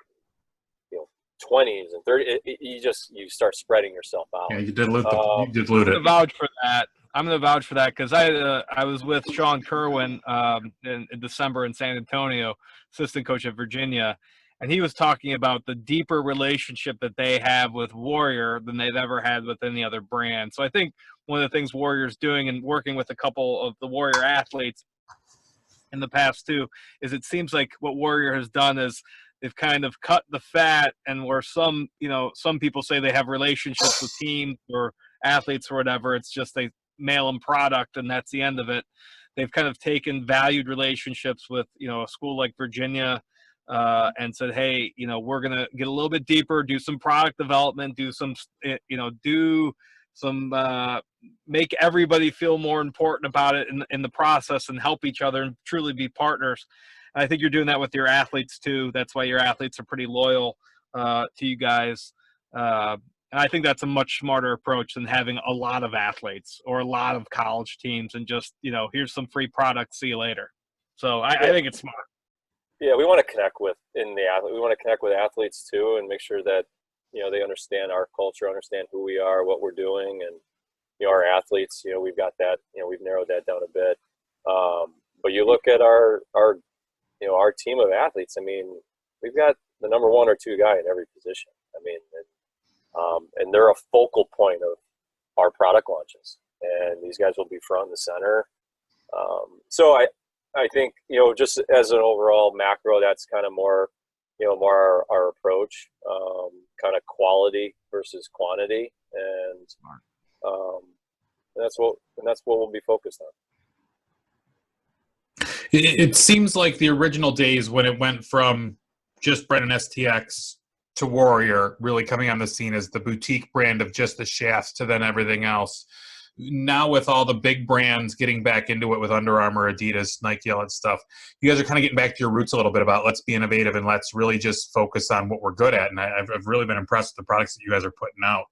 you know, 20s and 30, you start spreading yourself out. Yeah, you dilute it. I'm gonna vouch for that. Because I was with Sean Kerwin in December in San Antonio, assistant coach at Virginia, and he was talking about the deeper relationship that they have with Warrior than they've ever had with any other brand. So I think one of the things Warrior's doing and working with a couple of the Warrior athletes in the past too is it seems like what Warrior has done is they've kind of cut the fat, and where some people say they have relationships with teams or athletes or whatever, it's just they mail them product and that's the end of it. They've kind of taken valued relationships with, you know, a school like Virginia and said, hey, you know, we're going to get a little bit deeper, do some product development, make everybody feel more important about it in the process and help each other and truly be partners. And I think you're doing that with your athletes too. That's why your athletes are pretty loyal to you guys. And I think that's a much smarter approach than having a lot of athletes or a lot of college teams and just, you know, here's some free product, see you later. So I think it's smart. Yeah, we want to connect with athletes too, and make sure that, you know, they understand our culture, understand who we are, what we're doing, and, you know, our athletes, you know, we've got that, you know, we've narrowed that down a bit. But you look at our you know, our team of athletes. I mean, we've got the number one or two guy in every position. I mean, and they're a focal point of our product launches, and these guys will be front and center. So I think, you know, just as an overall macro, that's kind of more, you know, more our approach, kind of quality versus quantity, and that's what we'll be focused on. It seems like the original days when it went from just Brennan STX to Warrior really coming on the scene as the boutique brand of just the shafts to then everything else. Now with all the big brands getting back into it with Under Armour, Adidas, Nike, all that stuff, you guys are kind of getting back to your roots a little bit about let's be innovative and let's really just focus on what we're good at. And I've really been impressed with the products that you guys are putting out.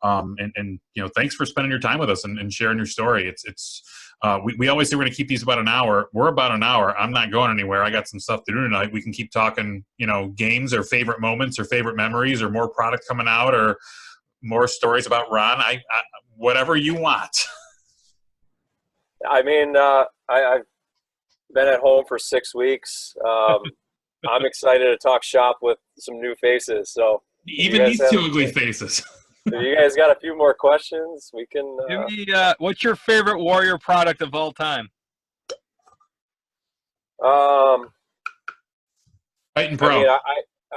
And you know, thanks for spending your time with us and sharing your story. We always say we're going to keep these about an hour. We're about an hour. I'm not going anywhere. I got some stuff to do tonight. We can keep talking, you know, games or favorite moments or favorite memories or more product coming out or more stories about Ron. I whatever you want. I mean, I've been at home for 6 weeks. I'm excited to talk shop with some new faces. So even these two ugly faces. If you guys got a few more questions, we can. Give me, what's your favorite Warrior product of all time? Titan Pro. I mean,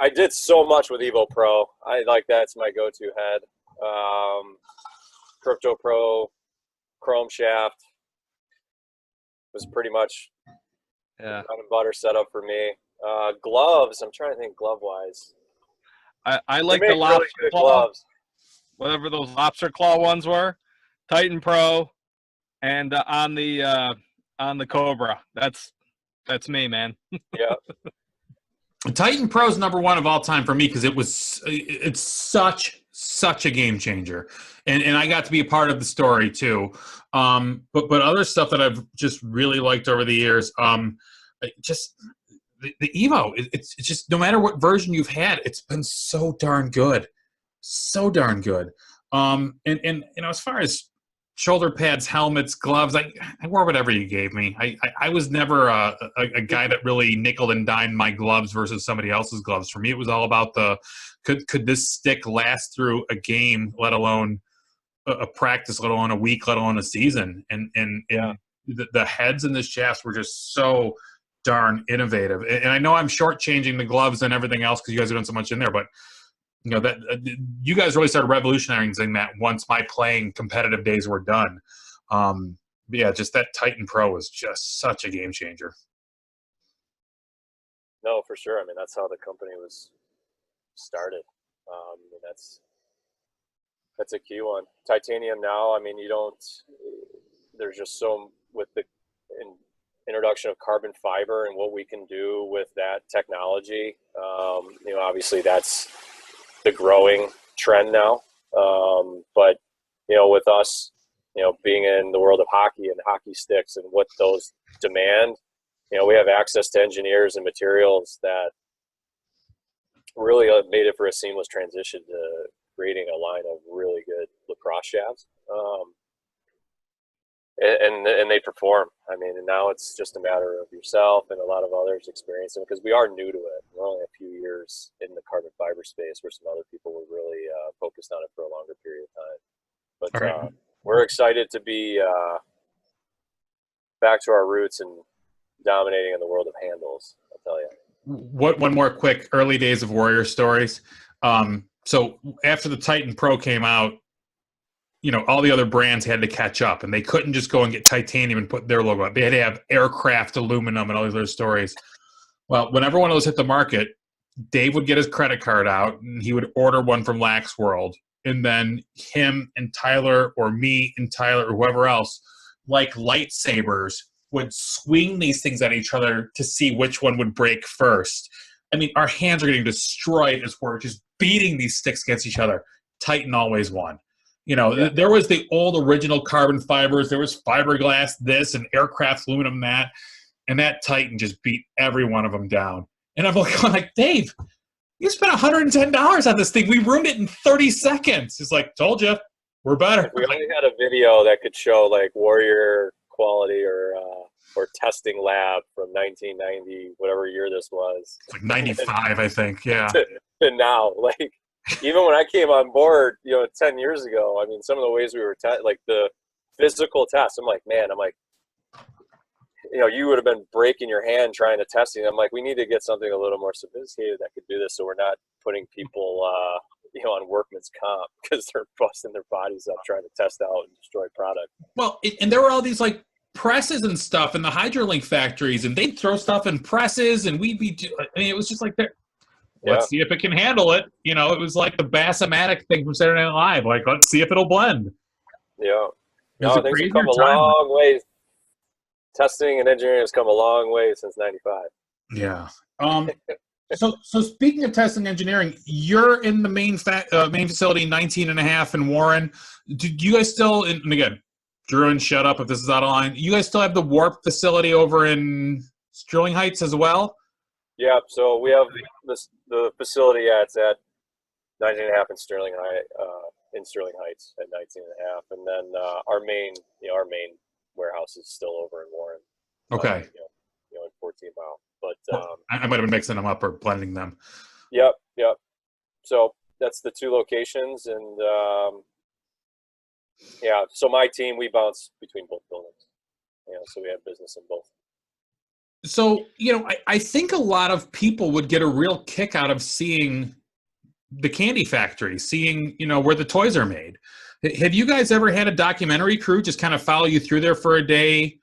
I did so much with Evo Pro. I like that's my go-to head. Crypto Pro, Chrome Shaft was pretty much kind of butter setup for me. Gloves, I'm trying to think glove-wise. I like the lobster really claw, gloves. Whatever those lobster claw ones were, Titan Pro, and on the Cobra. That's me, man. Yeah. Titan Pro is number one of all time for me because it's such a game changer, and I got to be a part of the story too. But other stuff that I've just really liked over the years, just the Evo. It's just no matter what version you've had, it's been so darn good. And you know, as far as shoulder pads, helmets, gloves. I wore whatever you gave me. I was never a guy that really nickel and dimed my gloves versus somebody else's gloves. For me, it was all about could this stick last through a game, let alone a practice, let alone a week, let alone a season. And the heads and the shafts were just so darn innovative. And I know I'm shortchanging the gloves and everything else because you guys are doing so much in there, but that you guys really started revolutionizing that once my playing competitive days were done. Just that Titan Pro was just such a game changer. No, for sure. I mean, that's how the company was started. That's a key one. Titanium now, I mean, there's just so, with the introduction of carbon fiber and what we can do with that technology, obviously that's the growing trend now. But, with us, being in the world of hockey and hockey sticks and what those demand, we have access to engineers and materials that really made it for a seamless transition to creating a line of really good lacrosse shafts. And they perform. I mean, and now it's just a matter of yourself and a lot of others experiencing it, because we are new to it. We're only a few years in the carbon fiber space, where some other people were really focused on it for a longer period of time. But Right. We're excited to be back to our roots and dominating in the world of handles, I'll tell you. One more quick early days of Warrior stories. So after the Titan Pro came out, all the other brands had to catch up, and they couldn't just go and get titanium and put their logo up. They had to have aircraft aluminum and all these other stories. Well, whenever one of those hit the market, Dave would get his credit card out, and he would order one from Lax World, and then him and Tyler, or me and Tyler, or whoever else, like lightsabers, would swing these things at each other to see which one would break first. I mean, our hands are getting destroyed as we're just beating these sticks against each other. Titan always won. There was the old original carbon fibers. There was fiberglass this and aircraft aluminum that. And that Titan just beat every one of them down. And I'm like, Dave, you spent $110 on this thing. We ruined it in 30 seconds. He's like, told you, we're better. If we only had a video that could show like Warrior quality or testing lab from 1990, whatever year this was. It's like 95, I think. Yeah. And now, like, even when I came on board, 10 years ago, I mean, some of the ways we were like the physical tests, I'm like, you would have been breaking your hand trying to test it. I'm like, we need to get something a little more sophisticated that could do this, so we're not putting people, on workman's comp because they're busting their bodies up trying to test out and destroy product. Well, and there were all these like presses and stuff in the Hydrolink factories, and they'd throw stuff in presses, and it was just like, let's see if it can handle it. It was like the Bassomatic thing from Saturday Night Live. Like, let's see if it'll blend. Yeah. No, things have come a long way. Testing and engineering has come a long way since 95. Yeah. So speaking of testing and engineering, you're in the main facility, 19.5 in Warren. Do you guys still, and again, Drew, and shut up if this is out of line, you guys still have the Warp facility over in Sterling Heights as well? Yeah, so we have the facility it's at 19.5 in Sterling Heights at 19.5, and then our main warehouse is still over in Warren. Okay. In 14 Mile. But I might have been mixing them up or blending them. Yep. So that's the two locations, and so my team, we bounce between both buildings. So we have business in both. So, I think a lot of people would get a real kick out of seeing the candy factory, seeing, where the toys are made. Have you guys ever had a documentary crew just kind of follow you through there for a day,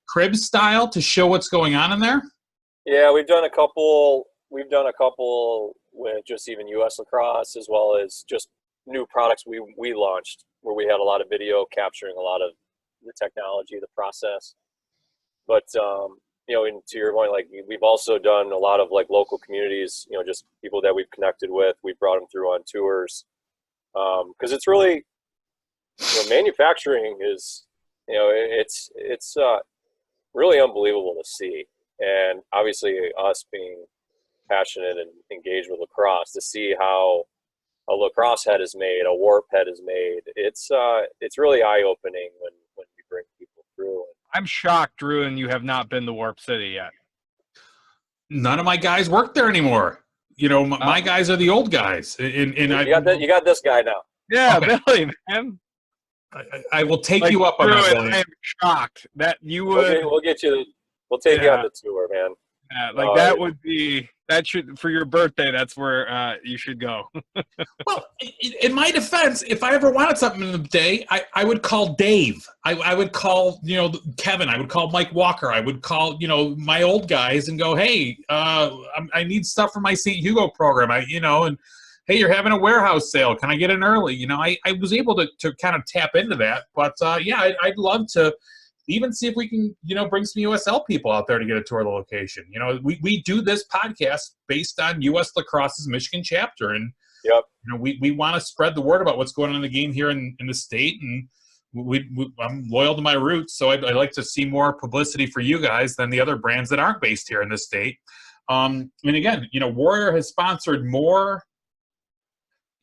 crib style to show what's going on in there? Yeah, we've done a couple with just even U.S. Lacrosse, as well as just new products we launched, where we had a lot of video capturing a lot of the technology, the process. But and to your point, like, we've also done a lot of like local communities, just people that we've connected with. We brought them through on tours, because it's really, manufacturing is, it's really unbelievable to see. And obviously us being passionate and engaged with lacrosse, to see how a lacrosse head is made, a warp head is made. It's really eye-opening when you bring people through. I'm shocked, Drew, and you have not been to Warp City yet. None of my guys work there anymore. My guys are the old guys. And you got this guy now. Yeah, okay. Billy, man. I will take you up on that, Billy. I am shocked that you would. We'll get you. We'll take you on the tour, man. That would be that should for your birthday. That's where you should go. Well, in my defense, if I ever wanted something in the day, I would call Dave. I would call Kevin. I would call Mike Walker. I would call my old guys and go, hey, I need stuff for my St. Hugo program. And hey, you're having a warehouse sale. Can I get in early? I was able to kind of tap into that. But I'd love to even see if we can, bring some USL people out there to get a tour of the location. We do this podcast based on US Lacrosse's Michigan chapter. And, yep. We want to spread the word about what's going on in the game here in the state. And I'm loyal to my roots. So I'd like to see more publicity for you guys than the other brands that aren't based here in this state. And again, Warrior has sponsored more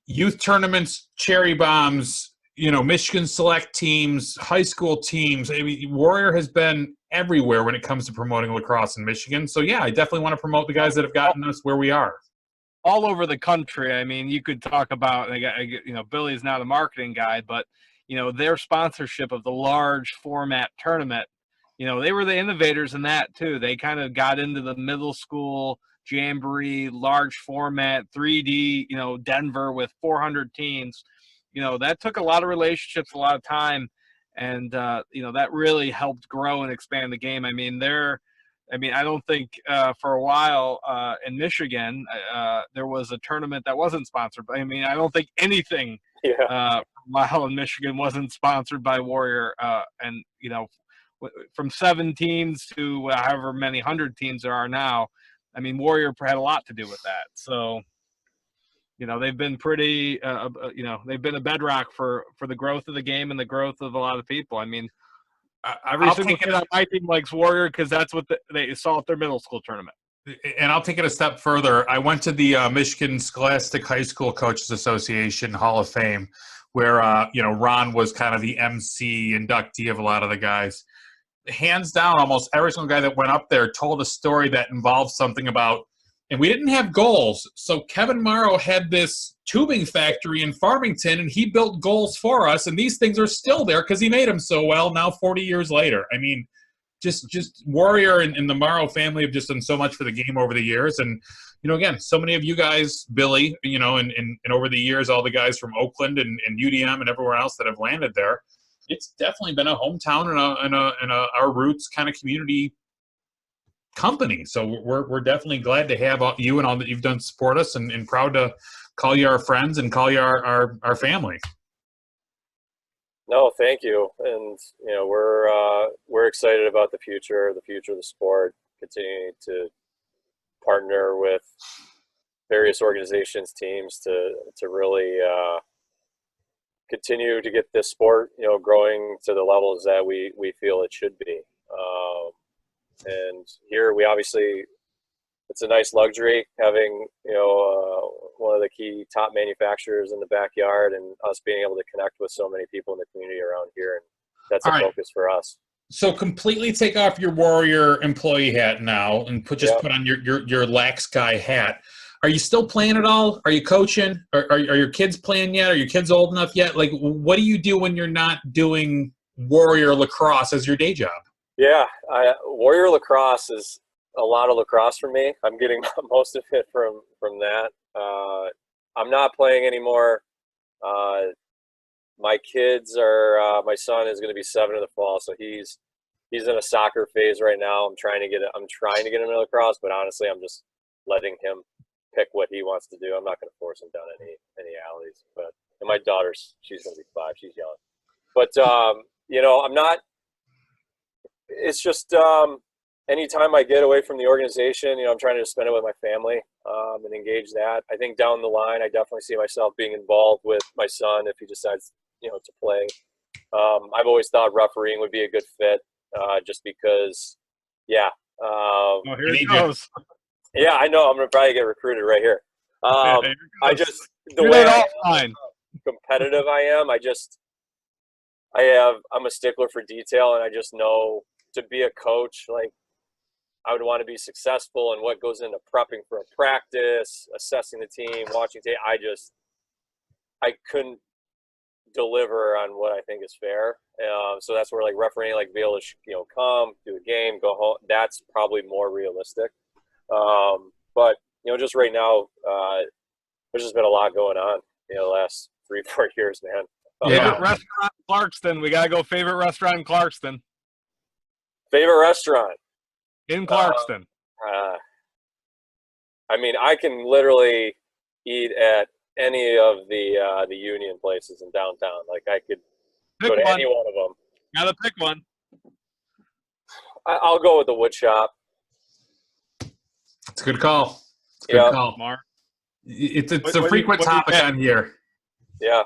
youth tournaments, cherry bombs, Michigan select teams, high school teams. I mean, Warrior has been everywhere when it comes to promoting lacrosse in Michigan. So, yeah, I definitely want to promote the guys that have gotten us where we are. All over the country. I mean, you could talk about, Billy's not a marketing guy, but, their sponsorship of the large format tournament, they were the innovators in that too. They kind of got into the middle school jamboree, large format, 3D, Denver with 400 teams. That took a lot of relationships, a lot of time, and that really helped grow and expand the game. I don't think for a while in Michigan there was a tournament that wasn't sponsored. I don't think anything for a while in Michigan wasn't sponsored by Warrior. And from 7 teams to however many 100 teams there are now, Warrior had a lot to do with that. So. They've been pretty, they've been a bedrock for the growth of the game and the growth of a lot of people. Every single kid on my team likes Warrior because that's what they saw at their middle school tournament. And I'll take it a step further. I went to the Michigan Scholastic High School Coaches Association Hall of Fame where, Ron was kind of the MC inductee of a lot of the guys. Hands down, almost every single guy that went up there told a story that involved something about, and we didn't have goals, so Kevin Morrow had this tubing factory in Farmington, and he built goals for us, and these things are still there because he made them so well now 40 years later. Just Warrior and the Morrow family have just done so much for the game over the years. And, again, so many of you guys, Billy, and over the years, all the guys from Oakland and UDM and everywhere else that have landed there, it's definitely been a hometown and our roots kind of community company. So we're definitely glad to have you and all that you've done to support us, and proud to call you our friends and call you our family. No, thank you. And we're excited about the future of the sport, continuing to partner with various organizations, teams to really continue to get this sport growing to the levels that we feel it should be. And here we obviously, it's a nice luxury having, one of the key top manufacturers in the backyard, and us being able to connect with so many people in the community around here. And that's a focus for us. So completely take off your Warrior employee hat now and put on your Lax guy hat. Are you still playing at all? Are you coaching? Are your kids playing yet? Are your kids old enough yet? Like, what do you do when you're not doing Warrior lacrosse as your day job? Yeah, Warrior lacrosse is a lot of lacrosse for me. I'm getting most of it from that. I'm not playing anymore. My kids are. My son is going to be 7 in the fall, so he's in a soccer phase right now. I'm trying to get him into lacrosse, but honestly, I'm just letting him pick what he wants to do. I'm not going to force him down any alleys. And my daughter's, she's going to be 5. She's young, but I'm not. It's just anytime I get away from the organization, I'm trying to spend it with my family and engage that. I think down the line, I definitely see myself being involved with my son if he decides, to play. I've always thought refereeing would be a good fit, just because, here he goes. Yeah, I know. I'm gonna probably get recruited right here. I just, the way how competitive I am, I'm a stickler for detail, and I just know to be a coach, like I would want to be successful and what goes into prepping for a practice, assessing the team, watching tape. I couldn't deliver on what I think is fair. So that's where like refereeing, like be able to, come do a game, go home. That's probably more realistic. But just right now, there's just been a lot going on, the last 3-4 years, man. Favorite restaurant in Clarkston. We gotta go. Favorite restaurant in Clarkston. Favorite restaurant in Clarkston. I mean, I can literally eat at any of the Union places in downtown. Like I could go to any one of them. Gotta pick one. I'll go with the wood shop. It's a good call. It's a good call. Mark. It's a frequent topic on here. Yeah.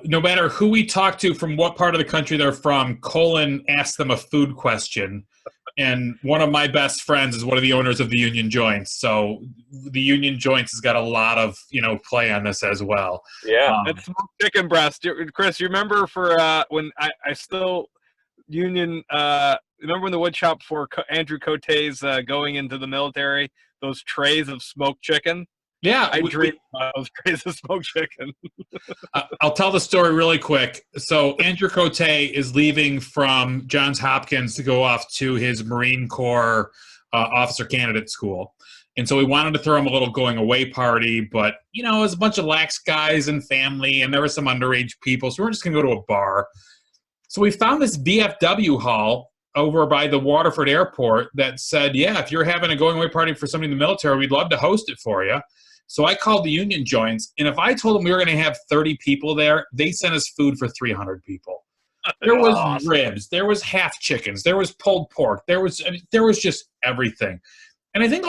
No matter who we talk to from what part of the country they're from, Colin asks them a food question. And one of my best friends is one of the owners of the Union Joints. So the Union Joints has got a lot of, play on this as well. Yeah. It's smoked chicken breast. Chris, you remember for when I still Union remember when the wood shop for Andrew Cote's going into the military, those trays of smoked chicken? Yeah, I dream about those trays of smoked chicken. I'll tell the story really quick. So Andrew Cote is leaving from Johns Hopkins to go off to his Marine Corps officer candidate school. And so we wanted to throw him a little going away party, but, it was a bunch of lax guys and family, and there were some underage people, so we're just going to go to a bar. So we found this VFW hall over by the Waterford Airport that said, yeah, if you're having a going away party for somebody in the military, we'd love to host it for you. So I called the Union Joints, and if I told them we were going to have 30 people there, they sent us food for 300 people. There was awesome. Ribs, there was half chickens, there was pulled pork, there was just everything. And I think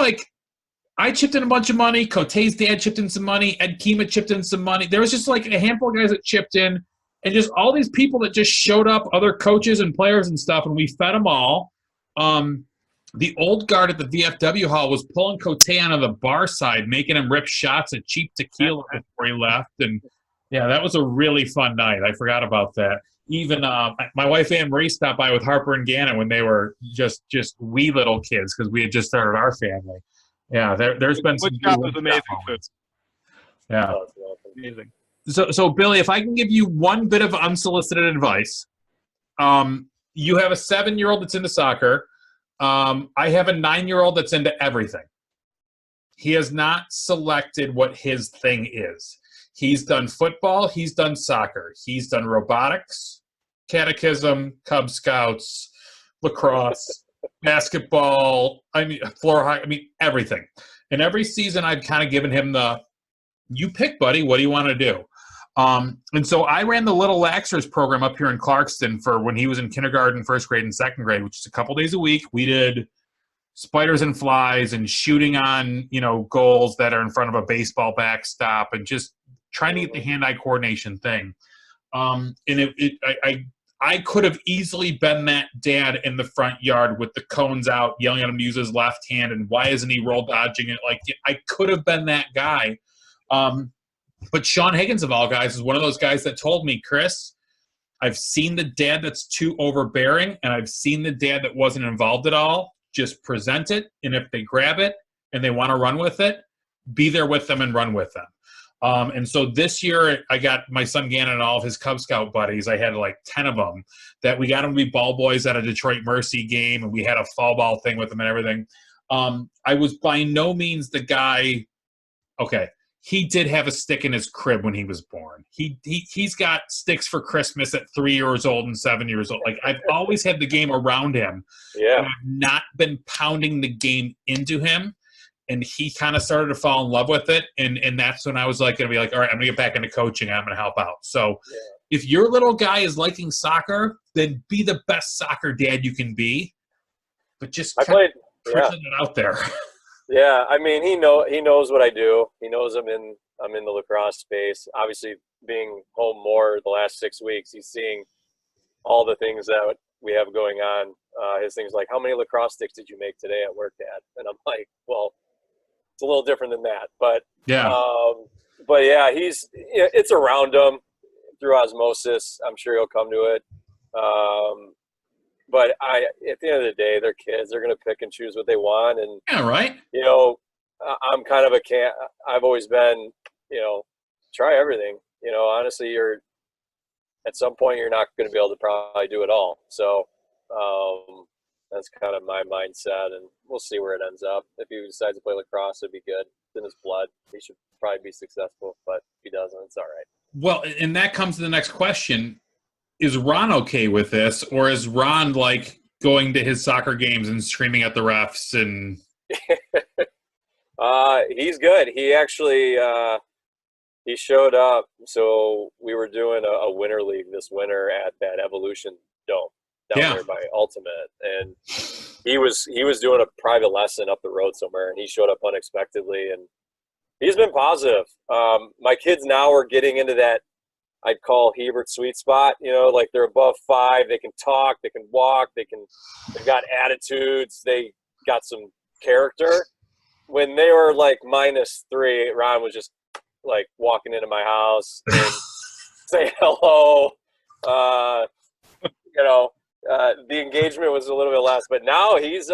I chipped in a bunch of money, Cote's dad chipped in some money, Ed Kema chipped in some money. There was just a handful of guys that chipped in, and just all these people that just showed up, other coaches and players and stuff, and we fed them all. The old guard at the VFW hall was pulling Cote out of the bar side, making him rip shots of cheap tequila before he left. And, yeah, that was a really fun night. I forgot about that. Even my wife Anne Marie stopped by with Harper and Gannon when they were just wee little kids because we had just started our family. Yeah, there's been some good amazing food. Yeah. Amazing. So, Billy, if I can give you one bit of unsolicited advice, you have a 7-year-old that's into soccer. I have a 9-year-old that's into everything. He has not selected what his thing is. He's done football. He's done soccer. He's done robotics, catechism, Cub Scouts, lacrosse, basketball, floor hockey, everything. And every season I've kind of given him you pick, buddy, what do you want to do? And so I ran the Little Laxers program up here in Clarkston for when he was in kindergarten, first grade, and second grade, which is a couple days a week. We did spiders and flies and shooting on, goals that are in front of a baseball backstop and just trying to get the hand-eye coordination thing. And I could have easily been that dad in the front yard with the cones out, yelling at him to use his left hand, and why isn't he roll dodging it? I could have been that guy. But Sean Higgins, of all guys, is one of those guys that told me, Chris, I've seen the dad that's too overbearing, and I've seen the dad that wasn't involved at all. Just present it, and if they grab it and they want to run with it, be there with them and run with them. And so this year, I got my son Gannon and all of his Cub Scout buddies. I had 10 of them that we got them to be ball boys at a Detroit Mercy game, and we had a fall ball thing with them and everything. I was by no means the guy – okay – he did have a stick in his crib when he was born. He's got sticks for Christmas at 3 years old and 7 years old. I've always had the game around him. Yeah. And I've not been pounding the game into him. And he kind of started to fall in love with it. And that's when I was going to be all right, I'm going to get back into coaching. I'm going to help out. So if your little guy is liking soccer, then be the best soccer dad you can be. But just putting it out there. Yeah, he knows what I do. He knows I'm in the lacrosse space. Obviously, being home more the last 6 weeks, he's seeing all the things that we have going on. His things like, how many lacrosse sticks did you make today at work, Dad? And I'm like, well, it's a little different than that. But yeah. but yeah, it's around him through osmosis. I'm sure he'll come to it. But at the end of the day, they're kids. They're going to pick and choose what they want. And, Yeah, right. I'm kind of I've always been, try everything. Honestly, at some point, you're not going to be able to probably do it all. So that's kind of my mindset, and we'll see where it ends up. If he decides to play lacrosse, it'd be good. It's in his blood. He should probably be successful, but if he doesn't, it's all right. Well, and that comes to the next question. Is Ron okay with this, or is Ron like going to his soccer games and screaming at the refs? And he's good. He actually he showed up. So we were doing a winter league this winter at that Evolution Dome down there by Ultimate, and he was doing a private lesson up the road somewhere, and he showed up unexpectedly, and he's been positive. My kids now are getting into that I'd call Hebert sweet spot, like they're above 5, they can talk, they can walk, they've got attitudes, they got some character. When they were like -3, Ron was just like walking into my house and saying hello. The engagement was a little bit less, but now he's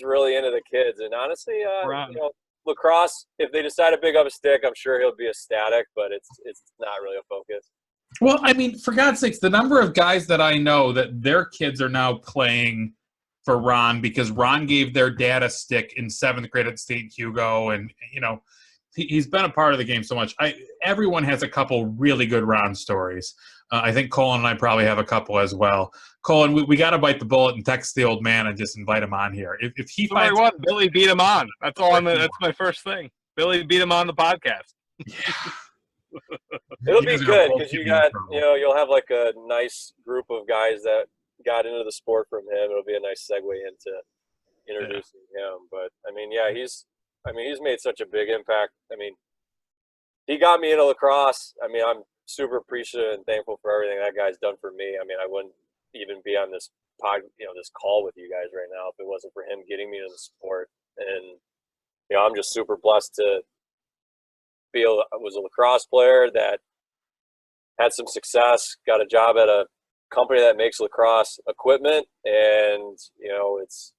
really into the kids. And honestly, lacrosse, if they decide to pick up a stick, I'm sure he'll be ecstatic, but it's not really a focus. Well, I mean, for God's sakes, the number of guys that I know that their kids are now playing for Ron because Ron gave their dad a stick in 7th grade at St. Hugo, and he's been a part of the game so much. Everyone has a couple really good Ron stories. I think Colin and I probably have a couple as well. Colin, we got to bite the bullet and text the old man and just invite him on here. If he finds Billy beat him on. That's all. That's my first thing. Billy beat him on the podcast. It'll be good because you'll have like a nice group of guys that got into the sport from him. It'll be a nice segue into introducing him. But I mean, he's made such a big impact. I mean, he got me into lacrosse. I mean, I'm super appreciative and thankful for everything that guy's done for me. I mean, I wouldn't even be on this this call with you guys right now if it wasn't for him getting me into the sport. And I'm just super blessed to was a lacrosse player that had some success, got a job at a company that makes lacrosse equipment, and it's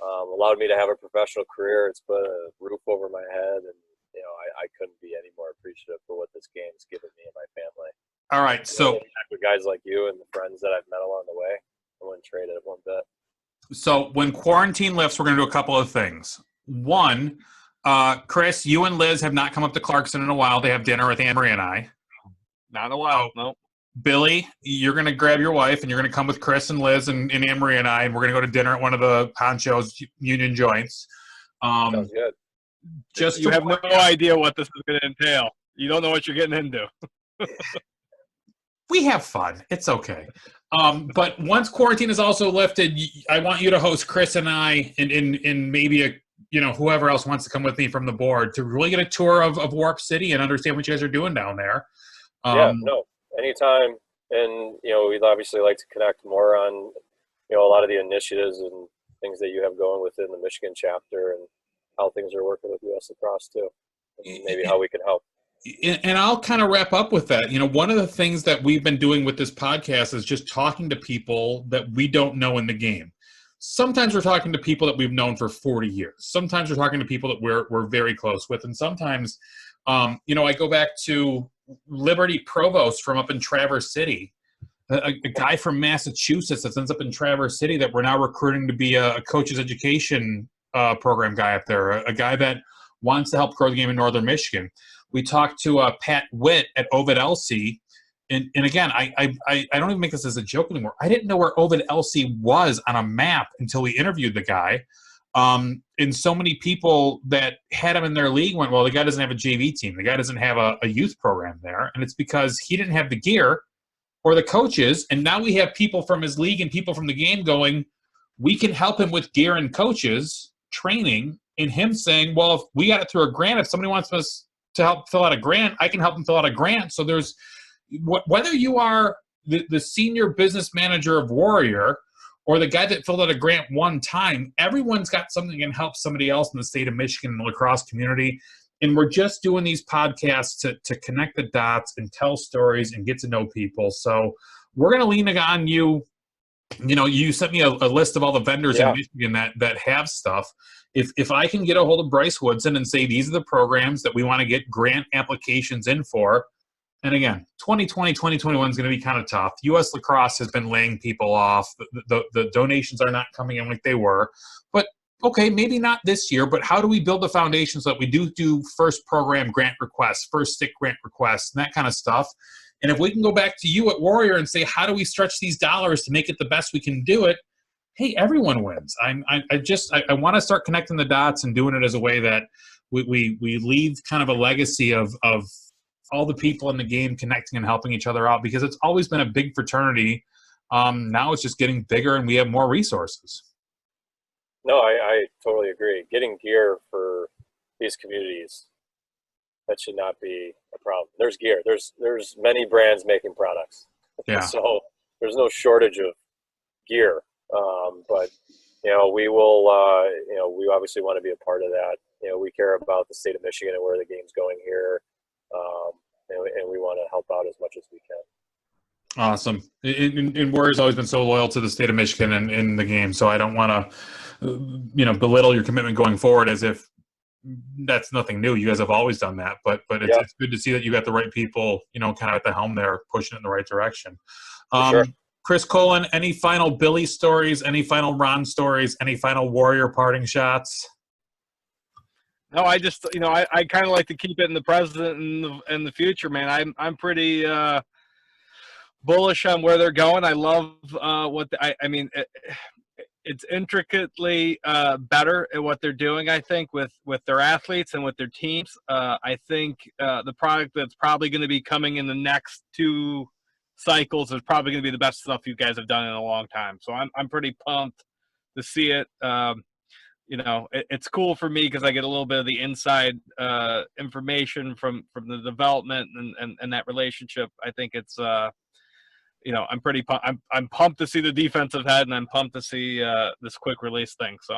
allowed me to have a professional career. It's put a roof over my head, and I couldn't be any more appreciative for what this game's given me and my family. All right, so with guys like you and the friends that I've met along the way, I wouldn't trade it one bit. So when quarantine lifts, we're going to do a couple of things. One, Chris, you and Liz have not come up to Clarkson in a while. They have dinner with Anne-Marie and I. Not in a while, no. Billy, you're going to grab your wife, and you're going to come with Chris and Liz and Anne-Marie and I, and we're going to go to dinner at one of the Honcho's Union Joints. Sounds good. You have no idea what this is going to entail. You don't know what you're getting into. We have fun. It's okay. But once quarantine is also lifted, I want you to host Chris and I and maybe whoever else wants to come with me from the board to really get a tour of Warp City and understand what you guys are doing down there. Anytime. And, we'd obviously like to connect more on, a lot of the initiatives and things that you have going within the Michigan chapter and how things are working with U.S. Lacrosse too, and maybe how we can help. And I'll kind of wrap up with that. One of the things that we've been doing with this podcast is just talking to people that we don't know in the game. Sometimes we're talking to people that we've known for 40 years. Sometimes we're talking to people that we're very close with. And sometimes, I go back to Liberty Provost from up in Traverse City, a guy from Massachusetts that ends up in Traverse City that we're now recruiting to be a coach's education program guy up there, a guy that wants to help grow the game in Northern Michigan. We talked to Pat Witt at Ovid LC. And again, I don't even make this as a joke anymore. I didn't know where Ovid LC was on a map until we interviewed the guy. And so many people that had him in their league went, well, the guy doesn't have a JV team. The guy doesn't have a youth program there. And it's because he didn't have the gear or the coaches. And now we have people from his league and people from the game going, we can help him with gear and coaches training, and him saying, well, if we got it through a grant, if somebody wants us to help fill out a grant, I can help them fill out a grant. So there's whether you are the senior business manager of Warrior or the guy that filled out a grant one time, everyone's got something that can help somebody else in the state of Michigan and the lacrosse community. And we're just doing these podcasts to connect the dots and tell stories and get to know people. So we're going to lean on you. You know, you sent me a list of all the vendors in Michigan that have stuff. If I can get a hold of Bryce Woodson and say these are the programs that we want to get grant applications in for, and again, 2020, 2021 is going to be kind of tough. U.S. Lacrosse has been laying people off. The donations are not coming in like they were. But, okay, maybe not this year, but how do we build the foundation so that we do first program grant requests, first stick grant requests, and that kind of stuff? And if we can go back to you at Warrior and say, how do we stretch these dollars to make it the best we can do it? Hey, everyone wins. I want to start connecting the dots and doing it as a way that we leave kind of a legacy of all the people in the game connecting and helping each other out, because it's always been a big fraternity. Now it's just getting bigger and we have more resources. No, I totally agree. Getting gear for these communities, that should not be a problem. There's gear. There's many brands making products. Yeah. So there's no shortage of gear. But, you know, we will, you know, we obviously want to be a part of that. You know, we care about the state of Michigan and where the game's going here. And we want to help out as much as we can. Awesome. And Warrior's always been so loyal to the state of Michigan and in the game. So I don't want to, you know, belittle your commitment going forward as if that's nothing new. You guys have always done that, but it's good to see that you got the right people, you know, kind of at the helm there, pushing it in the right direction. Sure. Chris Colin, any final Billy stories, any final Ron stories, any final Warrior parting shots? No, I just, you know, I kind of like to keep it in the present and the future, man. I'm pretty bullish on where they're going. I love I mean, it's intricately better at what they're doing, I think, with their athletes and with their teams. I think the product that's probably going to be coming in the next 2 cycles is probably going to be the best stuff you guys have done in a long time. So I'm pretty pumped to see it. You know, it's cool for me because I get a little bit of the inside information from the development and that relationship. I think it's you know, I'm pretty I'm pumped to see the defensive head, and I'm pumped to see this quick release thing. So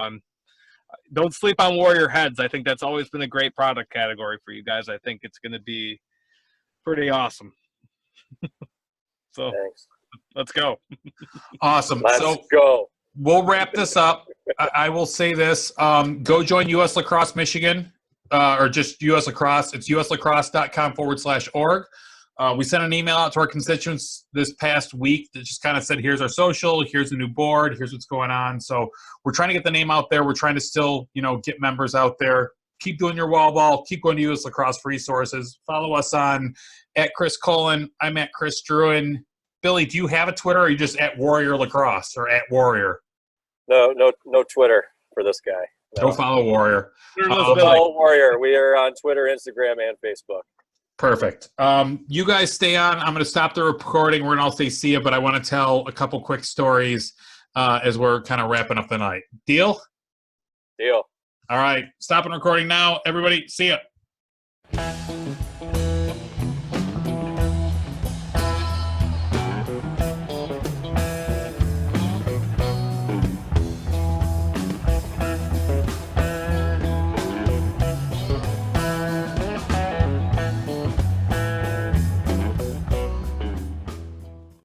don't sleep on Warrior heads. I think that's always been a great product category for you guys. I think it's going to be pretty awesome. So Thanks. Let's go. Awesome. Let's go. We'll wrap this up. I will say this. Go join U.S. Lacrosse Michigan or just U.S. Lacrosse. It's uslacrosse.com/org. We sent an email out to our constituents this past week that just kind of said, here's our social, here's the new board, here's what's going on. So we're trying to get the name out there. We're trying to still, you know, get members out there. Keep doing your wall ball. Keep going to U.S. Lacrosse for resources. Follow us on @Chris Colin. I'm @Chris Druin. Billy, do you have a Twitter, or are you just @Warrior Lacrosse or @Warrior? No Twitter for this guy. No. Go follow Warrior. Follow Warrior. We are on Twitter, Instagram, and Facebook. Perfect. You guys stay on. I'm going to stop the recording. We're going to all say see ya, but I want to tell a couple quick stories as we're kind of wrapping up the night. Deal? Deal. All right. Stopping recording now. Everybody, see ya.